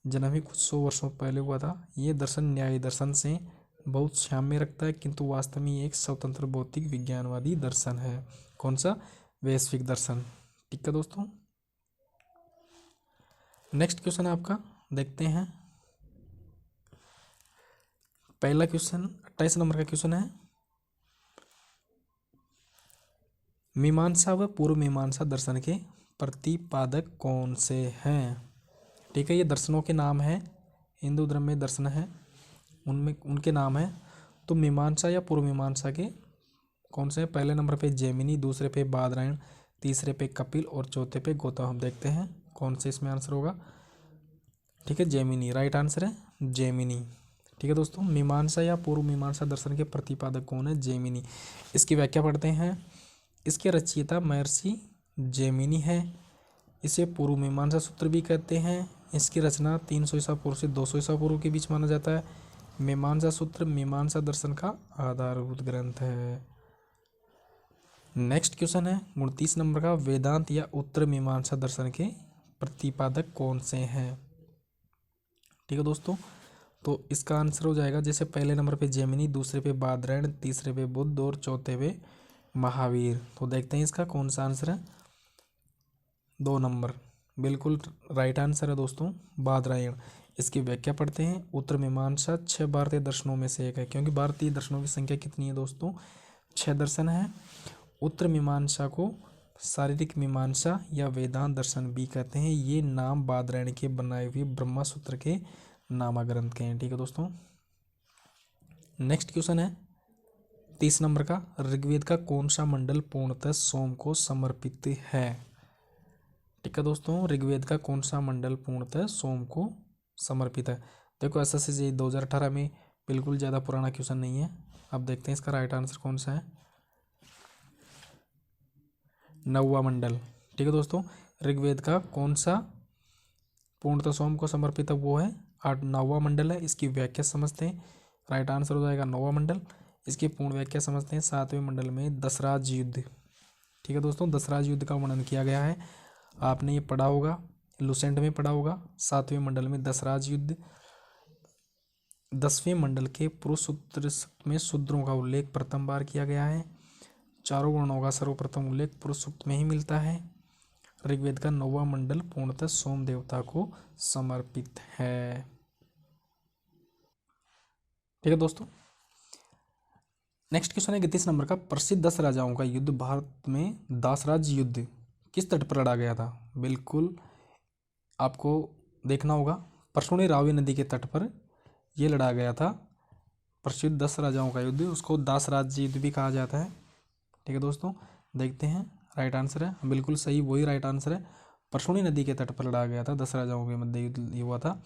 जन्म ही कुछ 100 वर्षों पहले हुआ था। ये दर्शन न्याय दर्शन से बहुत साम्य रखता है, किंतु वास्तव में एक स्वतंत्र भौतिक विज्ञानवादी दर्शन है। कौन सा? वैश्विक दर्शन। ठीक है दोस्तों, नेक्स्ट क्वेश्चन आपका देखते हैं। पहला क्वेश्चन 28 नंबर का क्वेश्चन है, मीमांसा व पूर्व मीमांसा दर्शन के प्रतिपादक कौन से हैं? ठीक है, ये दर्शनों के नाम हैं, हिंदू धर्म में दर्शन है उनमें उनके नाम हैं। तो मीमांसा या पूर्व मीमांसा के कौन से? पहले नंबर पे जैमिनी, दूसरे पे बादरायण, तीसरे पे कपिल और चौथे पे गौतम। हम देखते हैं कौन से इसमें आंसर होगा। ठीक है, जैमिनी राइट आंसर है, जैमिनी। ठीक है दोस्तों, मीमांसा या पूर्व मीमांसा दर्शन के प्रतिपादक कौन है? जैमिनी। इसकी व्याख्या पढ़ते हैं। इसके रचयिता महर्षि जैमिनी है। इसे पूर्व मीमांसा सूत्र भी कहते हैं। इसकी रचना 300 ईसा पूर्व से 200 ईसा पूर्व के बीच माना जाता है। मीमांसा सूत्र मीमांसा दर्शन का आधारभूत ग्रंथ है। नेक्स्ट क्वेश्चन है 29 नंबर का, वेदांत या उत्तर मीमांसा दर्शन के प्रतिपादक कौन से हैं? ठीक है दोस्तों, तो इसका आंसर हो जाएगा जैसे पहले नंबर पे जैमिनी, दूसरे पे बादरायण, तीसरे पे बुद्ध और चौथे पे महावीर। तो देखते हैं इसका कौन सा आंसर है। 2 नंबर बिल्कुल राइट आंसर है दोस्तों, बादरायण। इसकी व्याख्या पढ़ते हैं। उत्तर मीमांसा 6 भारतीय दर्शनों में से एक है, क्योंकि भारतीय दर्शनों की संख्या कितनी है दोस्तों? 6 दर्शन है। उत्तर मीमांसा को शारीरिक मीमांसा या वेदांत दर्शन भी कहते हैं। ये नाम बादरायण के बनाए हुए ब्रह्मा सूत्र के नामा ग्रंथ के हैं। ठीक है दोस्तों, नेक्स्ट क्वेश्चन है 30 नंबर का, ऋग्वेद का कौन सा मंडल पूर्णतः सोम को समर्पित है? ठीक है दोस्तों, ऋग्वेद का कौन सा मंडल पूर्णतः सोम को समर्पित है? देखो SSC 2018 में बिल्कुल ज़्यादा पुराना क्वेश्चन नहीं है। अब देखते हैं इसका राइट आंसर कौन सा है। 9वां मंडल। ठीक है दोस्तों, ऋग्वेद का कौन सा पूर्णतः सोम को समर्पित है? वो है 9वां मंडल है। इसकी व्याख्या समझते हैं। राइट आंसर हो जाएगा 9वां मंडल। इसकी पूर्ण व्याख्या समझते हैं। 7वें मंडल में दशराज युद्ध। ठीक है दोस्तों, दशराज युद्ध का वर्णन किया गया है। आपने ये पढ़ा होगा, लुसेंट में पढ़ा होगा। 7वें मंडल में दशराज युद्ध। 10वें मंडल के पुरुष सूत्र में शूद्रों का उल्लेख प्रथम बार किया गया है। चारों वर्णों का सर्वप्रथम उल्लेख पुरुष सूक्त में ही मिलता है। ऋग्वेद का 9वां मंडल पूर्णतः सोम देवता को समर्पित है। ठीक है दोस्तों, नेक्स्ट क्वेश्चन है 31 नंबर का, प्रसिद्ध 10 राजाओं का युद्ध भारत में दासराज युद्ध किस तट पर लड़ा गया था। बिल्कुल आपको देखना होगा, परसुणी रावी नदी के तट पर यह लड़ा गया था। प्रसिद्ध 10 राजाओं का युद्ध, उसको दासराज युद्ध भी कहा जाता है। ठीक है दोस्तों, देखते हैं राइट आंसर है, बिल्कुल सही वही राइट आंसर है। परसुणी नदी के तट पर लड़ा गया था, 10 राजाओं के मध्य युद्ध हुआ था।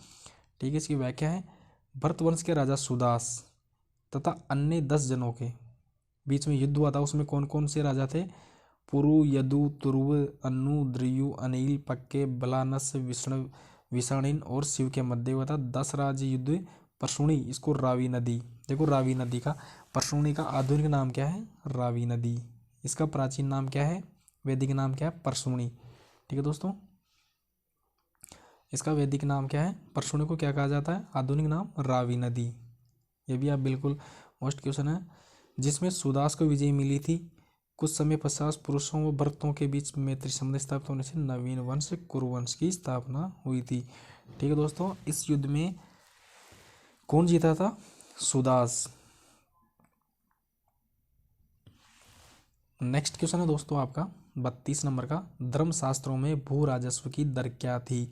ठीक है, इसकी व्याख्या है, भरतवंश के राजा सुदास तथा अन्य 10 जनों के बीच में युद्ध हुआ था। उसमें कौन कौन से राजा थे, पुरु, यदु, तुर्व, अनु, द्रियु, अनिल, पक्के, बलानस, विषाणिन और शिव के मध्य हुआ था 10 राज्य युद्ध। परसुणी, इसको रावी नदी, देखो रावी नदी का, परसुणी का आधुनिक नाम क्या है, रावी नदी। इसका प्राचीन नाम क्या है, वैदिक नाम क्या है, परसुणी। ठीक है दोस्तों, इसका वैदिक नाम क्या है, परसुणी को क्या कहा जाता है, आधुनिक नाम रावी नदी। ये भी आप बिल्कुल मोस्ट क्वेश्चन है। जिसमें सुदास को विजय मिली थी। कुछ समय पश्चात पुरुषों व भरतों के बीच मैत्री संबंध स्थापित होने से नवीन वंश कुरुवंश की स्थापना हुई थी। ठीक है दोस्तों, इस युद्ध में कौन जीता था, सुदास। नेक्स्ट क्वेश्चन है दोस्तों आपका 32 नंबर का, धर्मशास्त्रों में भू राजस्व की दर क्या थी।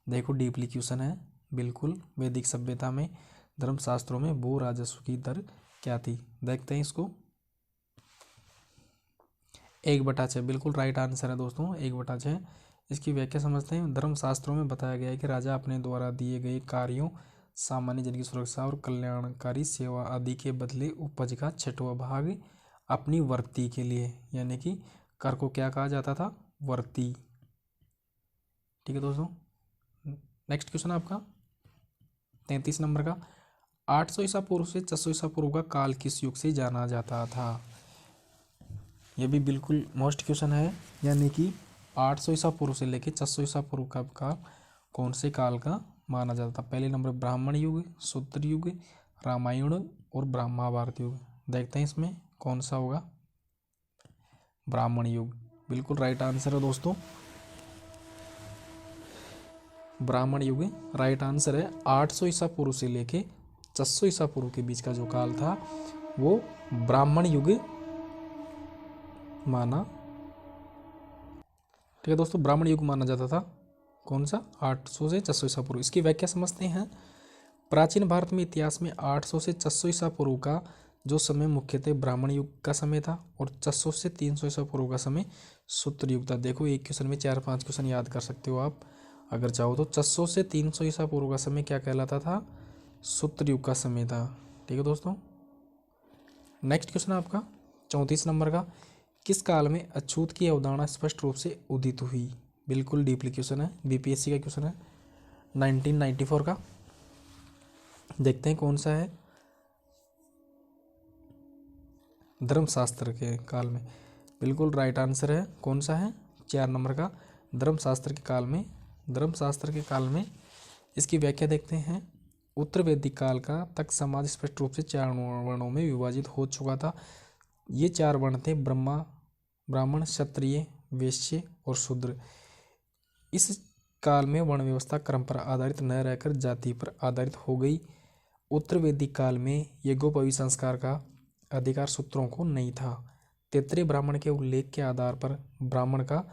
देखो डीपली क्वेश्चन है, बिल्कुल वैदिक सभ्यता में धर्मशास्त्रों में भू राजस्व की दर क्या थी। देखते हैं इसको, 1/6, बिल्कुल राइट आंसर है दोस्तों, 1/6। इसकी व्याख्या समझते हैं। धर्मशास्त्रों में बताया गया है कि राजा अपने द्वारा दिए गए कार्यों, सामान्य जन की सुरक्षा और कल्याणकारी सेवा आदि के बदले उपज का 6वां भाग अपनी वर्ती के लिए, यानी कि कर को क्या कहा जाता था, वर्ती। ठीक है दोस्तों, नेक्स्ट क्वेश्चन आपका 33 नंबर का, 800 ईसा पूर्व से 600 ईसा पूर्व का काल किस युग से जाना जाता था। यह भी बिल्कुल मोस्ट क्वेश्चन है, यानी कि 800 ईसा पूर्व से लेकर 600 ईसा पूर्व का काल कौन से काल का माना जाता था। पहले नंबर ब्राह्मण युग, शूद्र युग, रामायण और महाभारत युग। देखते हैं इसमें कौन सा होगा, ब्राह्मण युग, बिल्कुल राइट आंसर है दोस्तों, ब्राह्मण युग राइट आंसर है। 800 ईसा पूर्व से लेके 600 ईसा पूर्व के बीच का जो काल था वो ब्राह्मण युग माना। ठीक है दोस्तों, ब्राह्मण युग माना जाता था। कौन सा, 800 से 600 ईसा पूर्व। इसकी व्याख्या समझते हैं। प्राचीन भारत में इतिहास में 800 से 600 ईसा पूर्व का जो समय मुख्यतः ब्राह्मण युग का समय था और 600 से 300 ईसा पूर्व का समय शूद्र युग था। देखो एक क्वेश्चन में 4-5 क्वेश्चन याद कर सकते हो आप अगर चाहो तो। 600 से 300 ईसा पूर्व का समय क्या कहलाता था, शूद्र युग का समय था। ठीक है दोस्तों, नेक्स्ट क्वेश्चन आपका 34 नंबर का, किस काल में अछूत की अवधारणा स्पष्ट रूप से उदित हुई। बिल्कुल डीपली क्वेश्चन है, बीपीएससी का क्वेश्चन है 1994 का। देखते हैं कौन सा है, धर्मशास्त्र के काल में। बिल्कुल राइट आंसर है, कौन सा है, 4 नंबर का, धर्मशास्त्र के काल में। धर्मशास्त्र के काल में इसकी व्याख्या देखते हैं। उत्तर वैदिक काल का तक समाज स्पष्ट रूप से 4 वर्णों में विभाजित हो चुका था। ये 4 वर्ण थे, ब्राह्मण, क्षत्रिय, वैश्य और शूद्र। इस काल में वर्ण व्यवस्था क्रम पर आधारित न रहकर जाति पर आधारित हो गई। उत्तर वैदिक काल में यज्ञोपवीत संस्कार का अधिकार सूत्रों को नहीं था। तैत्तिरीय ब्राह्मण के उल्लेख के आधार पर ब्राह्मण का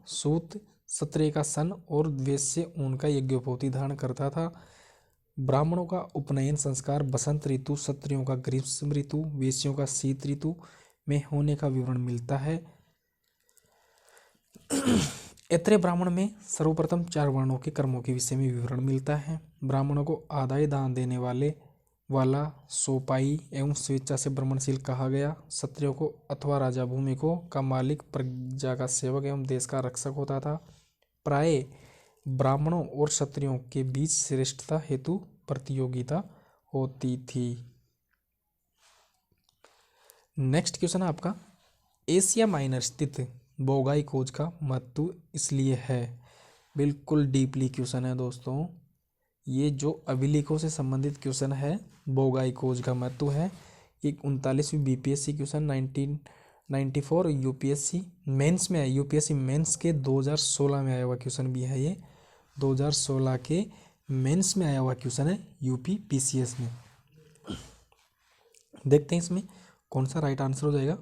सूत, क्षत्रिय का सन और वैश्य उनका यज्ञोपवीत धारण करता था। ब्राह्मणों का उपनयन संस्कार बसंत ऋतु, क्षत्रियों का ग्रीष्म ऋतु, वैश्यों का शीत ऋतु में होने का विवरण मिलता है। ऐत्रेय ब्राह्मण में सर्वप्रथम 4 वर्णों के कर्मों के विषय में विवरण मिलता है। ब्राह्मणों को आदाय दान देने वाला, सोपाई एवं स्वेच्छा से ब्राह्मणशील कहा गया। क्षत्रियों को अथवा राजा भूमिकों का मालिक, प्रजा का सेवक एवं देश का रक्षक होता था। प्राय ब्राह्मणों और क्षत्रियों के बीच श्रेष्ठता हेतु प्रतियोगिता होती थी। नेक्स्ट क्वेश्चन है आपका, एशिया माइनर स्थित बोगाई खोज का महत्व इसलिए है। बिल्कुल डीपली क्वेश्चन है दोस्तों, ये जो अभिलेखों से संबंधित क्वेश्चन है, बोगाई खोज का महत्व है। ये 39वीं बीपीएससी क्वेश्चन 1994 यूपीएससी मेंस में है। यूपीएससी मेंस के 2016 में आया हुआ क्वेश्चन भी है ये, 2016 के मेंस में आया हुआ क्वेश्चन है, यूपी पीसीएस में। देखते हैं इसमें कौन सा राइट आंसर हो जाएगा।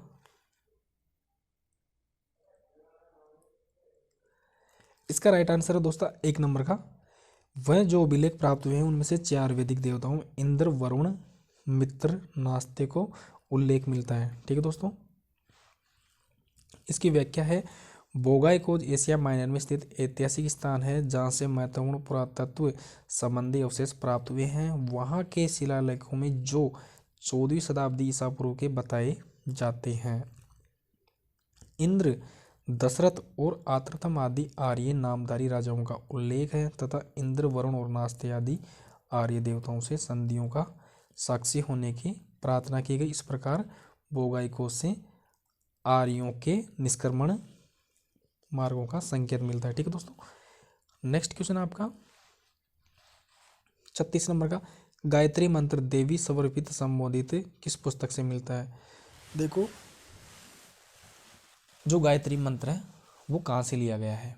इसका राइट आंसर है दोस्तों 1 नंबर का, वह जो अभिलेख प्राप्त हुए हैं उनमें से 4 वैदिक देवताओं इंद्र, वरुण, मित्र, नास्ते को उल्लेख मिलता है। ठीक है दोस्तों, इसकी व्याख्या है, बोगाईकोज एशिया माइनर में स्थित ऐतिहासिक स्थान है जहाँ से महत्वपूर्ण पुरातत्व संबंधी अवशेष प्राप्त हुए हैं। वहाँ के शिलालेखों में जो 14वीं शताब्दी ईसा पूर्व के बताए जाते हैं। इंद्र, दशरथ और आत्रथम आदि आर्य नामधारी राजाओं का उल्लेख है तथा इंद्र, वरुण और नास्ते आदि आर्य देवताओं से संधियों का साक्षी होने की प्रार्थना की गई। इस प्रकार बोगाईकोज से आर्यों के निष्क्रमण मार्गों का संकेत मिलता है। ठीक है दोस्तों, नेक्स्ट क्वेश्चन आपका 36 नंबर का, गायत्री मंत्र देवी समर्पित संबोधित किस पुस्तक से मिलता है। देखो, जो गायत्री मंत्र है वो कहाँ से लिया गया है।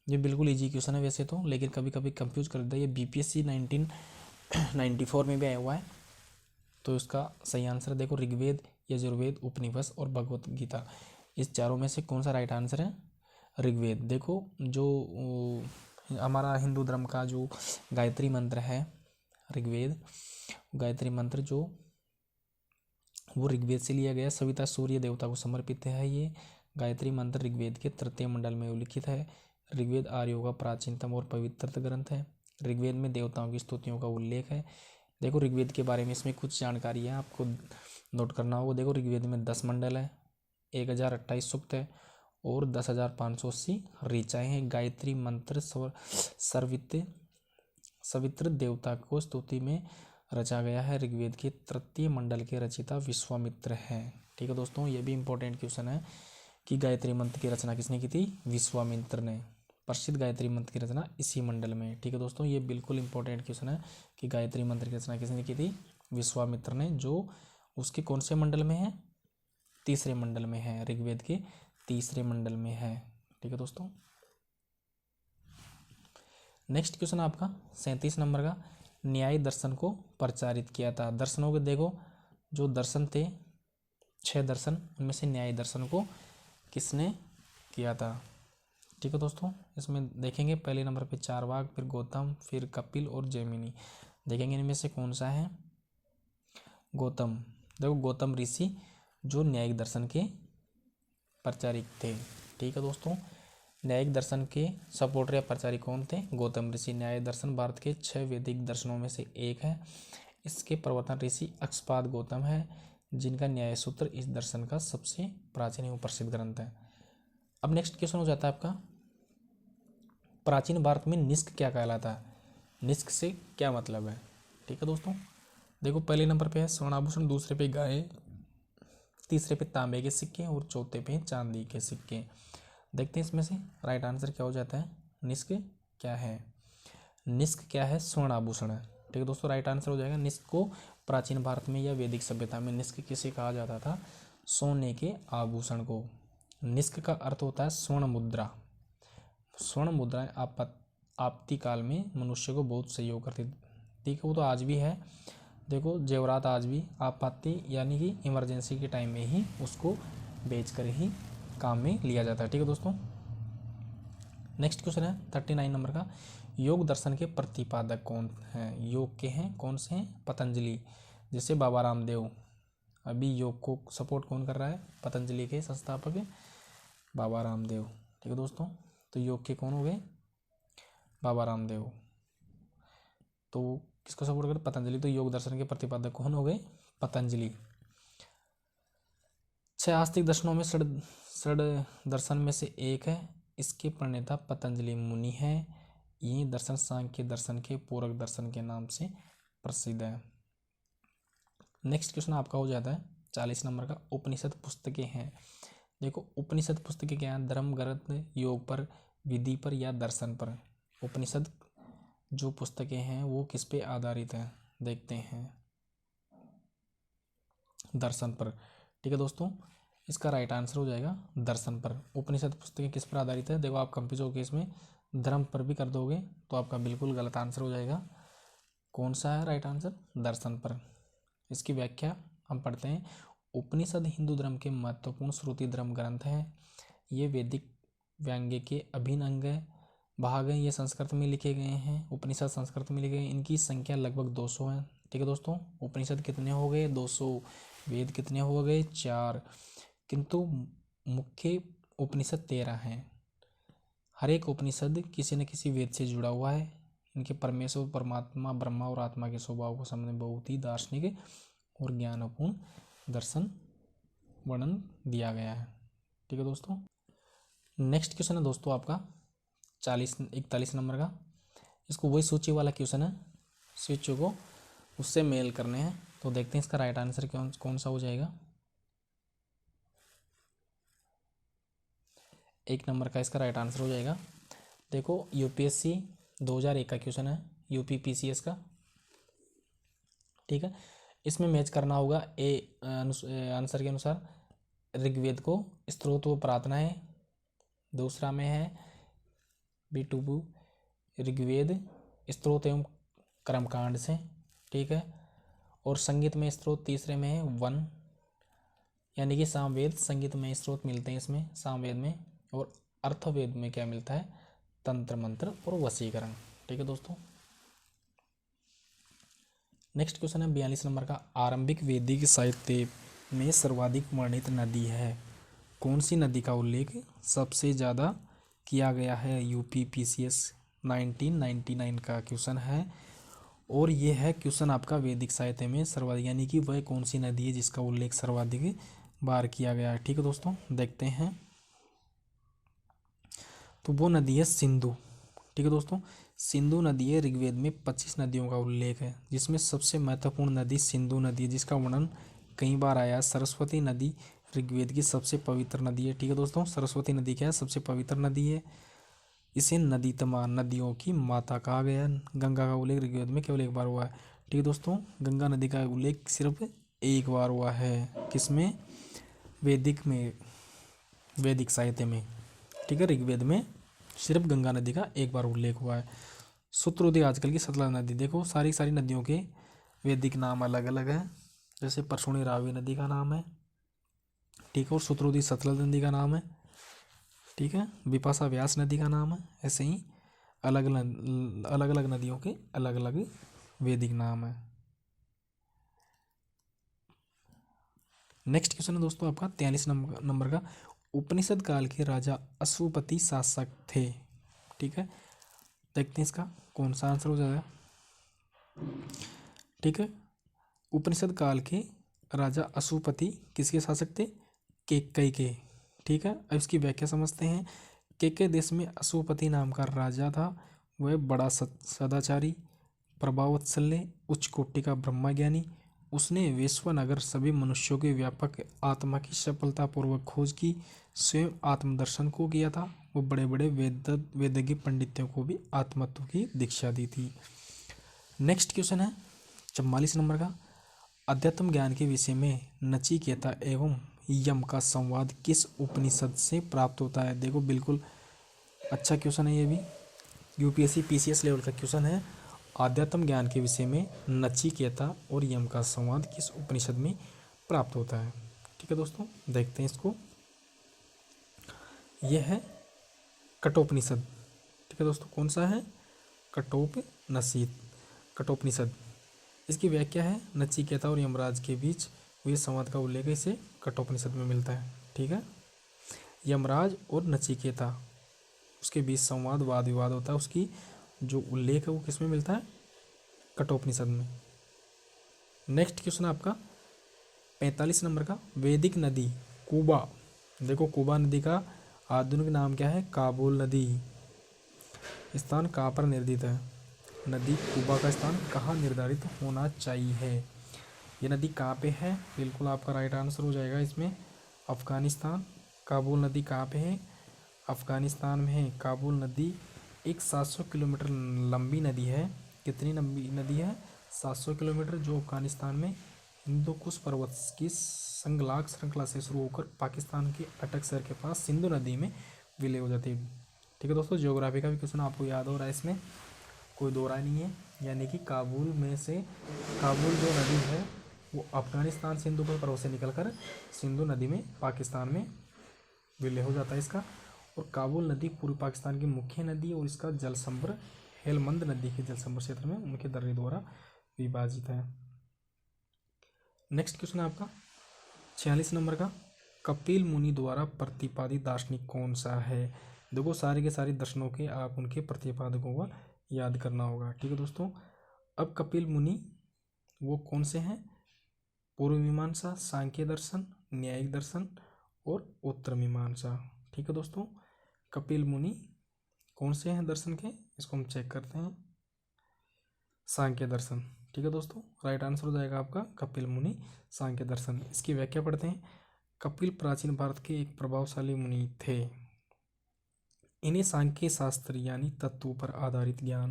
ये बिल्कुल इजी क्वेश्चन है वैसे तो, लेकिन कभी कभी कंफ्यूज कर देता है। ये बीपीएससी 1994 में भी आया हुआ है। तो इसका सही आंसर देखो, ऋग्वेद, यजुर्वेद, उपनिषद और भगवत गीता, इस चारों में से कौन सा राइट आंसर है। ऋग्वेद। देखो, जो हमारा हिंदू धर्म का जो गायत्री मंत्र है ऋग्वेद, गायत्री मंत्र जो वो ऋग्वेद से लिया गया। सविता सूर्य देवता को समर्पित है। ये गायत्री मंत्र ऋग्वेद के तृतीय मंडल में उल्लिखित है। ऋग्वेद आर्यों का प्राचीनतम और पवित्र ग्रंथ है। ऋग्वेद में देवताओं की स्तुतियों का उल्लेख है। देखो, ऋग्वेद के बारे में इसमें कुछ जानकारी है, आपको नोट करना होगा। देखो, ऋग्वेद में 10 मंडल है, 1028 सूक्त है और 10,580 ऋचाएँ हैं। गायत्री मंत्र सवित्र देवता को स्तुति में रचा गया है। ऋग्वेद के तृतीय मंडल के रचिता विश्वामित्र हैं। ठीक है दोस्तों, ये भी इंपॉर्टेंट क्वेश्चन है कि गायत्री मंत्र की रचना किसने की थी। विश्वामित्र ने। प्रसिद्ध गायत्री मंत्र की रचना इसी मंडल में। ठीक है दोस्तों, ये बिल्कुल इंपॉर्टेंट क्वेश्चन है कि गायत्री मंत्र की रचना किसने की थी। विश्वामित्र ने, जो उसके कौन से मंडल में है, तीसरे मंडल में है। ऋग्वेद के तीसरे मंडल में है। ठीक है दोस्तों, नेक्स्ट क्वेश्चन आपका 37 नंबर का, न्याय दर्शन को प्रचारित किया था। दर्शनों के देखो, जो दर्शन थे 6 दर्शन, उनमें से न्याय दर्शन को किसने किया था। ठीक है दोस्तों, इसमें देखेंगे पहले नंबर पे चारवाक, फिर गौतम, फिर कपिल और जैमिनी। देखेंगे इनमें से कौन सा है। गौतम। देखो, गौतम ऋषि जो न्यायिक दर्शन के प्रचारक थे। ठीक है दोस्तों, न्यायिक दर्शन के सपोर्टर या प्रचारी कौन थे। गौतम ऋषि। न्याय दर्शन भारत के 6 वैदिक दर्शनों में से एक है। इसके प्रवर्तन ऋषि अक्षपाद गौतम है, जिनका न्याय सूत्र इस दर्शन का सबसे प्राचीन एवं प्रसिद्ध ग्रंथ है। अब नेक्स्ट क्वेश्चन हो जाता है आपका, प्राचीन भारत में निष्क क्या कहलाता है। निष्क से क्या मतलब है। ठीक है दोस्तों, देखो पहले नंबर पे है स्वर्णाभूषण, दूसरे पे गाय, तीसरे पे तांबे के सिक्के और चौथे पे चांदी के सिक्के। देखते हैं इसमें से राइट आंसर क्या हो जाता है। निष्क क्या है। निष्क क्या है, स्वर्ण आभूषण है। ठीक है दोस्तों, राइट आंसर हो जाएगा। निष्क को प्राचीन भारत में या वैदिक सभ्यता में निष्क किसे कहा जाता था, सोने के आभूषण को। निष्क का अर्थ होता है स्वर्ण मुद्रा। स्वर्ण मुद्राएं आपत्ति काल में मनुष्य को बहुत सहयोग करती थी। ठीक है, वो तो आज भी है। देखो, जेवरात आज भी आपाती यानी कि इमरजेंसी के टाइम में ही उसको बेचकर ही काम में लिया जाता है। ठीक है दोस्तों, नेक्स्ट क्वेश्चन है 39 नंबर का, योग दर्शन के प्रतिपादक कौन हैं। योग के हैं कौन से हैं, पतंजलि। जैसे बाबा रामदेव, अभी योग को सपोर्ट कौन कर रहा है, पतंजलि के संस्थापक बाबा रामदेव। ठीक है दोस्तों, तो योग के कौन हो गए, बाबा रामदेव। तो किसको सपोर्ट कर, पतंजलि। तो योग दर्शन के प्रतिपादक कौन हो गए, पतंजलि। 6 आस्तिक दर्शनों में षड दर्शन में से एक है। इसके प्रणेता पतंजलि मुनि है। ये दर्शन सांख्य दर्शन के पूरक दर्शन के नाम से प्रसिद्ध है। नेक्स्ट क्वेश्चन आपका हो जाता है 40 नंबर का, उपनिषद पुस्तकें हैं। देखो, उपनिषद पुस्तकें क्या हैं, धर्म, ग्रंथ, योग पर, विधि पर या दर्शन पर। उपनिषद जो पुस्तकें हैं वो किस पे आधारित हैं, देखते हैं, दर्शन पर। ठीक है दोस्तों, इसका राइट आंसर हो जाएगा दर्शन पर। उपनिषद पुस्तकें किस पर आधारित है, देखो आप कंफ्यूज हो गए इसमें। धर्म पर भी कर दोगे तो आपका बिल्कुल गलत आंसर हो जाएगा। कौन सा है राइट आंसर? दर्शन पर। इसकी व्याख्या हम पढ़ते हैं। उपनिषद हिंदू धर्म के महत्वपूर्ण श्रुति धर्म ग्रंथ है। ये वैदिक व्यंग्य के अभिन्न अंग भाग हैं। ये संस्कृत में लिखे गए हैं। उपनिषद संस्कृत में लिखे गए। इनकी संख्या लगभग 200 है। ठीक है दोस्तों, उपनिषद कितने हो गए? 200। वेद कितने हो गए? 4। किंतु मुख्य उपनिषद 13 हैं। हर एक उपनिषद किसी न किसी वेद से जुड़ा हुआ है। इनके परमेश्वर, परमात्मा, ब्रह्मा और आत्मा के स्वभाव को समझने बहुत ही दार्शनिक और ज्ञानपूर्ण दर्शन वर्णन दिया गया है। ठीक है दोस्तों, नेक्स्ट क्वेश्चन है दोस्तों आपका 41 नंबर का। इसको वही सूची वाला क्वेश्चन है, सूची को उससे मेल करने हैं। तो देखते हैं इसका राइट आंसर कौन सा हो जाएगा। 1 नंबर का इसका राइट आंसर हो जाएगा। देखो, यूपीएससी 2001 का क्वेश्चन है, यूपी पीसीएस का। ठीक है, इसमें मैच करना होगा आंसर के अनुसार ऋग्वेद को स्त्रोत व प्रार्थना है। दूसरा में है B2 ऋग्वेद स्त्रोत एवं कर्मकांड से। ठीक है, और संगीत में स्त्रोत तीसरे में है वन, यानी कि सामवेद। संगीत में स्त्रोत मिलते हैं इसमें सामवेद में। और अर्थवेद में क्या मिलता है? तंत्र मंत्र और वशीकरण। ठीक है दोस्तों, नेक्स्ट क्वेश्चन है 42 नंबर का। आरंभिक वैदिक साहित्य में सर्वाधिक वर्णित नदी है। कौन सी नदी का उल्लेख सबसे ज़्यादा किया गया है? यूपी पीसीएस 1999 का क्वेश्चन है। और ये है क्वेश्चन आपका वैदिक साहित्य में सर्वाधिक, यानी कि वह कौन सी नदी है जिसका उल्लेख सर्वाधिक बार किया गया है। ठीक है दोस्तों, देखते हैं। तो वो नदी है सिंधु। ठीक है दोस्तों, सिंधु नदी है। ऋग्वेद में 25 नदियों का उल्लेख है, जिसमें सबसे महत्वपूर्ण नदी सिंधु नदी है, जिसका वर्णन कई बार आया है। सरस्वती नदी ऋग्वेद की सबसे पवित्र नदी है। ठीक है दोस्तों, सरस्वती नदी क्या है? सबसे पवित्र नदी है। इसे नदी तमाम नदियों की माता कहा गया है। गंगा का उल्लेख ऋग्वेद में केवल 1 बार हुआ है। ठीक है दोस्तों, गंगा नदी का उल्लेख सिर्फ 1 बार हुआ है। किसमें? वैदिक साहित्य में। ठीक है, ऋग्वेद में सिर्फ गंगा नदी का 1 बार उल्लेख हुआ है। सूत्रोदय आजकल की सतलज नदी। देखो, सारी नदियों के वैदिक नाम अलग अलग हैं। जैसे परसुणी रावी नदी का नाम है। ठीक है, और सूत्रोदय सतलज नदी का नाम है। ठीक है, विपाशा व्यास नदी का नाम है। ऐसे ही अलग अलग नदियों के अलग अलग वैदिक नाम है। नेक्स्ट क्वेश्चन है दोस्तों आपका 43 नंबर का। उपनिषद काल के राजा अश्वपति शासक थे। ठीक है, देखते हैं इसका कौन सा आंसर हो जाएगा। ठीक है, उपनिषद काल के राजा अश्वपति किसके शासक थे? केकई के। ठीक है, अब इसकी व्याख्या समझते हैं। केकई देश में अश्वपति नाम का राजा था। वह बड़ा सदाचारी, प्रभावत्सल्य, उच्च कोटि का ब्रह्मज्ञानी। उसने वैश्वनगर सभी मनुष्यों के व्यापक आत्मा की सफलतापूर्वक खोज की। स्वयं आत्मदर्शन को किया था। वो बड़े बड़े वेदज्ञ पंडितों को भी आत्मतत्व की दीक्षा दी थी। नेक्स्ट क्वेश्चन है 44 नंबर का। अध्यात्म ज्ञान के विषय में नचिकेता एवं यम का संवाद किस उपनिषद से प्राप्त होता है? देखो, बिल्कुल अच्छा क्वेश्चन है ये भी। यूपीएससी पीसीएस लेवल का क्वेश्चन है। आध्यात्म ज्ञान के विषय में नचिकेता और यम का संवाद किस उपनिषद में प्राप्त होता है? ठीक है दोस्तों, देखते हैं इसको। यह है कठोपनिषद। ठीक है दोस्तों, कौन सा है? कठोपनिषद। इसकी व्याख्या है नचिकेता और यमराज के बीच हुए संवाद का उल्लेख इसे कठोपनिषद में मिलता है। ठीक है, यमराज और नचिकेता उसके बीच संवाद वाद विवाद होता है। उसकी जो उल्लेख है वो किस में मिलता है? कठोपनिषद में। नेक्स्ट क्वेश्चन आपका 45 नंबर का। वैदिक नदी कुबा। देखो, कुबा नदी का आधुनिक नाम क्या है? काबुल नदी। स्थान कहाँ पर निर्धारित है? नदी कुबा का स्थान कहाँ निर्धारित होना चाहिए? ये नदी कहाँ पे है? बिल्कुल आपका राइट आंसर हो जाएगा इसमें अफगानिस्तान। काबुल नदी कहाँ पे है? अफगानिस्तान में है काबुल नदी। एक 700 किलोमीटर लंबी नदी है। कितनी लंबी नदी है? 700 किलोमीटर, जो अफगानिस्तान में हिंदू कुश पर्वत की संगलाक श्रृंखला से शुरू होकर पाकिस्तान के अटक शहर के पास सिंधु नदी में विलय हो जाती है। ठीक है दोस्तों, ज्योग्राफी का भी क्वेश्चन आपको याद हो रहा है, इसमें कोई दो राय नहीं है। यानी कि काबुल में से काबुल जो नदी है वो अफगानिस्तान सिंधु पर्वत से निकलकर सिंधु नदी में पाकिस्तान में विलय हो जाता है इसका। और काबुल नदी पूर्वी पाकिस्तान की मुख्य नदी है और इसका जल संभर हेलमंद नदी के जल संभर क्षेत्र में उनके दर्रे द्वारा विभाजित है। नेक्स्ट क्वेश्चन है आपका 46 नंबर का, कपिल मुनि द्वारा प्रतिपादित दार्शनिक कौन सा है। देखो सारे के सारे दर्शनों के आप उनके प्रतिपादकों का याद करना होगा। ठीक है दोस्तों, अब कपिल मुनि वो कौन से हैं, पूर्व मीमांसा, सांख्य दर्शन, न्यायिक दर्शन और उत्तर मीमांसा। ठीक है दोस्तों, कपिल मुनि कौन से हैं दर्शन के, इसको हम चेक करते हैं, सांख्य दर्शन। ठीक है दोस्तों, राइट आंसर हो जाएगा आपका कपिल मुनि सांख्य दर्शन। इसकी व्याख्या पढ़ते हैं। कपिल प्राचीन भारत के एक प्रभावशाली मुनि थे। इन्हें सांख्य शास्त्र यानी तत्वों पर आधारित ज्ञान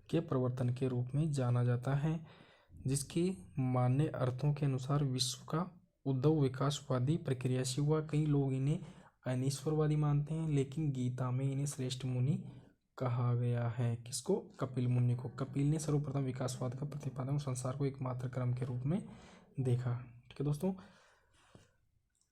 के प्रवर्तन के रूप में जाना जाता है, जिसके मान्य अर्थों के अनुसार विश्व का उद्भव विकासवादी प्रक्रिया से हुआ। कई लोग इन्हें अनीश्वरवादी मानते हैं, लेकिन गीता में इन्हें श्रेष्ठ मुनि कहा गया है। किसको, कपिल मुनि को। कपिल ने सर्वप्रथम विकासवाद का प्रतिपादन संसार को एकमात्र क्रम के रूप में देखा। ठीक है दोस्तों,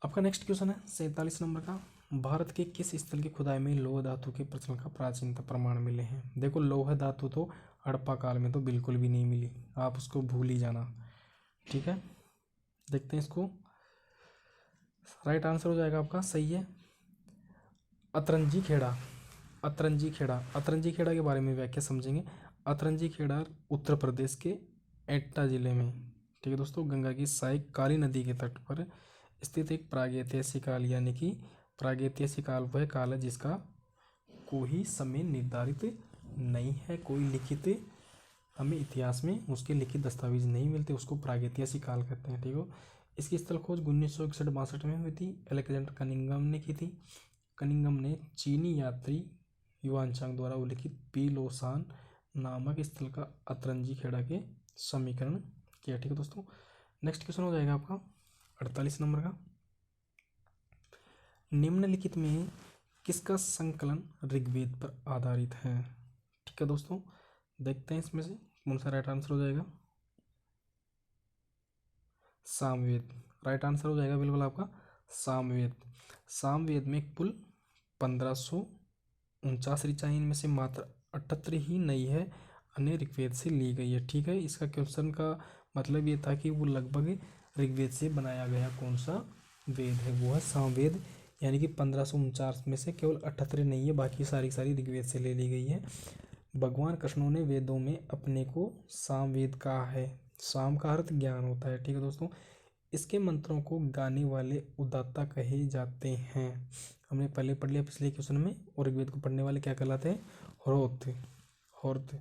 आपका नेक्स्ट क्वेश्चन है 47 नंबर का, भारत के किस स्थल की खुदाई में लौह धातु के प्रचलन का प्राचीनतम प्रमाण मिले हैं। देखो लौह धातु तो हड़प्पा काल में तो बिल्कुल भी नहीं मिली, आप उसको भूल ही जाना। ठीक है, देखते हैं इसको, राइट आंसर हो जाएगा आपका, सही है, अतरंजी खेड़ा। अतरंजी खेड़ा, अतरंजी खेड़ा के बारे में व्याख्या समझेंगे। अतरंजी खेड़ा उत्तर प्रदेश के एटा जिले में, ठीक है दोस्तों, गंगा की सहायक काली नदी के तट पर स्थित एक प्रागैतिहासिक काल, यानी कि प्रागैतिहासिक काल वह काल है जिसका कोई समय निर्धारित नहीं है, कोई लिखित हमें इतिहास में उसके लिखित दस्तावेज नहीं मिलते, उसको प्रागैतिहासिक काल कहते हैं। ठीक है, इसकी स्थल खोज 1961-62 में हुई थी, अलेक्जेंडर कनिंघम ने की थी। कनिंघम ने चीनी यात्री युआनचांग द्वारा उल्लिखित पीलोसान नामक स्थल का अतरंजी खेड़ा के समीकरण किया। ठीक है दोस्तों, नेक्स्ट क्वेश्चन हो जाएगा आपका 48 नंबर का, निम्नलिखित में किसका संकलन ऋग्वेद पर आधारित है। ठीक है दोस्तों, देखते हैं इसमें से कौन सा राइट आंसर हो जाएगा, सामवेद। राइट आंसर हो जाएगा बिल्कुल आपका सामवेद। सामवेद में कुल 1549 ऋचाएं, इनमें से मात्र 78 ही नई है, अन्य ऋग्वेद से ली गई है। ठीक है, इसका क्वेश्चन का मतलब ये था कि वो लगभग ऋग्वेद से बनाया गया कौन सा वेद है, वो है सामवेद। यानी कि 1549 में से केवल 78 नहीं है, बाकी सारी ऋग्वेद से ले ली गई है। भगवान कृष्ण ने वेदों में अपने को सामवेद कहा है। साम का अर्थ ज्ञान होता है। ठीक है दोस्तों, इसके मंत्रों को गाने वाले उदात्ता कहे जाते हैं। हमने पहले पढ़ लिया पिछले क्वेश्चन में। और ऋग्वेद को पढ़ने वाले क्या कहलाते हैं, होर्थ।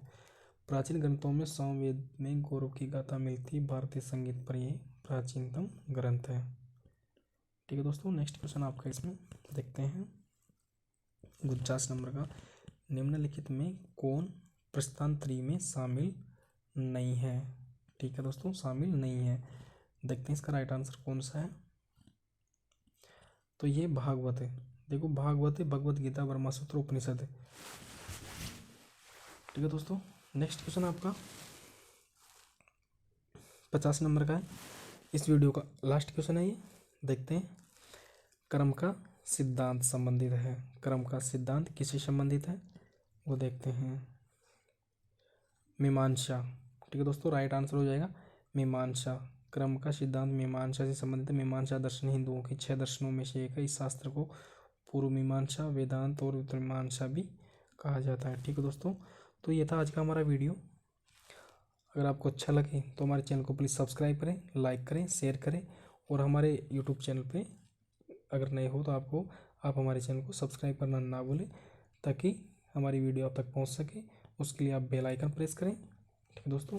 प्राचीन ग्रंथों में सामवेद में गौरव की गाथा मिलती, भारतीय संगीत पर यह प्राचीनतम ग्रंथ है। ठीक है दोस्तों, नेक्स्ट क्वेश्चन आपका इसमें देखते हैं 49 नंबर का, निम्नलिखित में कौन प्रस्थानत्रयी में शामिल नहीं है। ठीक है दोस्तों, शामिल नहीं है, देखते हैं इसका राइट आंसर कौन सा है। तो ये भागवत है। देखो भागवत है, भगवत गीता, ब्रह्मसूत्र, उपनिषद है। ठीक है दोस्तों, नेक्स्ट क्वेश्चन आपका 50 नंबर का है, इस वीडियो का लास्ट क्वेश्चन है ये, देखते हैं। कर्म का सिद्धांत संबंधित है, कर्म का सिद्धांत किससे संबंधित है वो देखते हैं, मीमांसा। ठीक है दोस्तों, राइट आंसर हो जाएगा मीमांसा। क्रम का सिद्धांत मीमांसा से संबंधित है। मीमांसा दर्शन हिंदुओं के 6 दर्शनों में से एक है। इस शास्त्र को पूर्व मीमांसा, वेदांत और उत्तर मीमांसा भी कहा जाता है। ठीक है दोस्तों, तो ये था आज का हमारा वीडियो। अगर आपको अच्छा लगे तो हमारे चैनल को प्लीज़ सब्सक्राइब करें, लाइक करें, शेयर करें, और हमारे यूट्यूब चैनल पे अगर नए हो तो आप हमारे चैनल को सब्सक्राइब करना ना भूलें, ताकि हमारी वीडियो आप तक पहुंच सके। उसके लिए आप बेल आइकन प्रेस करें। ठीक है दोस्तों।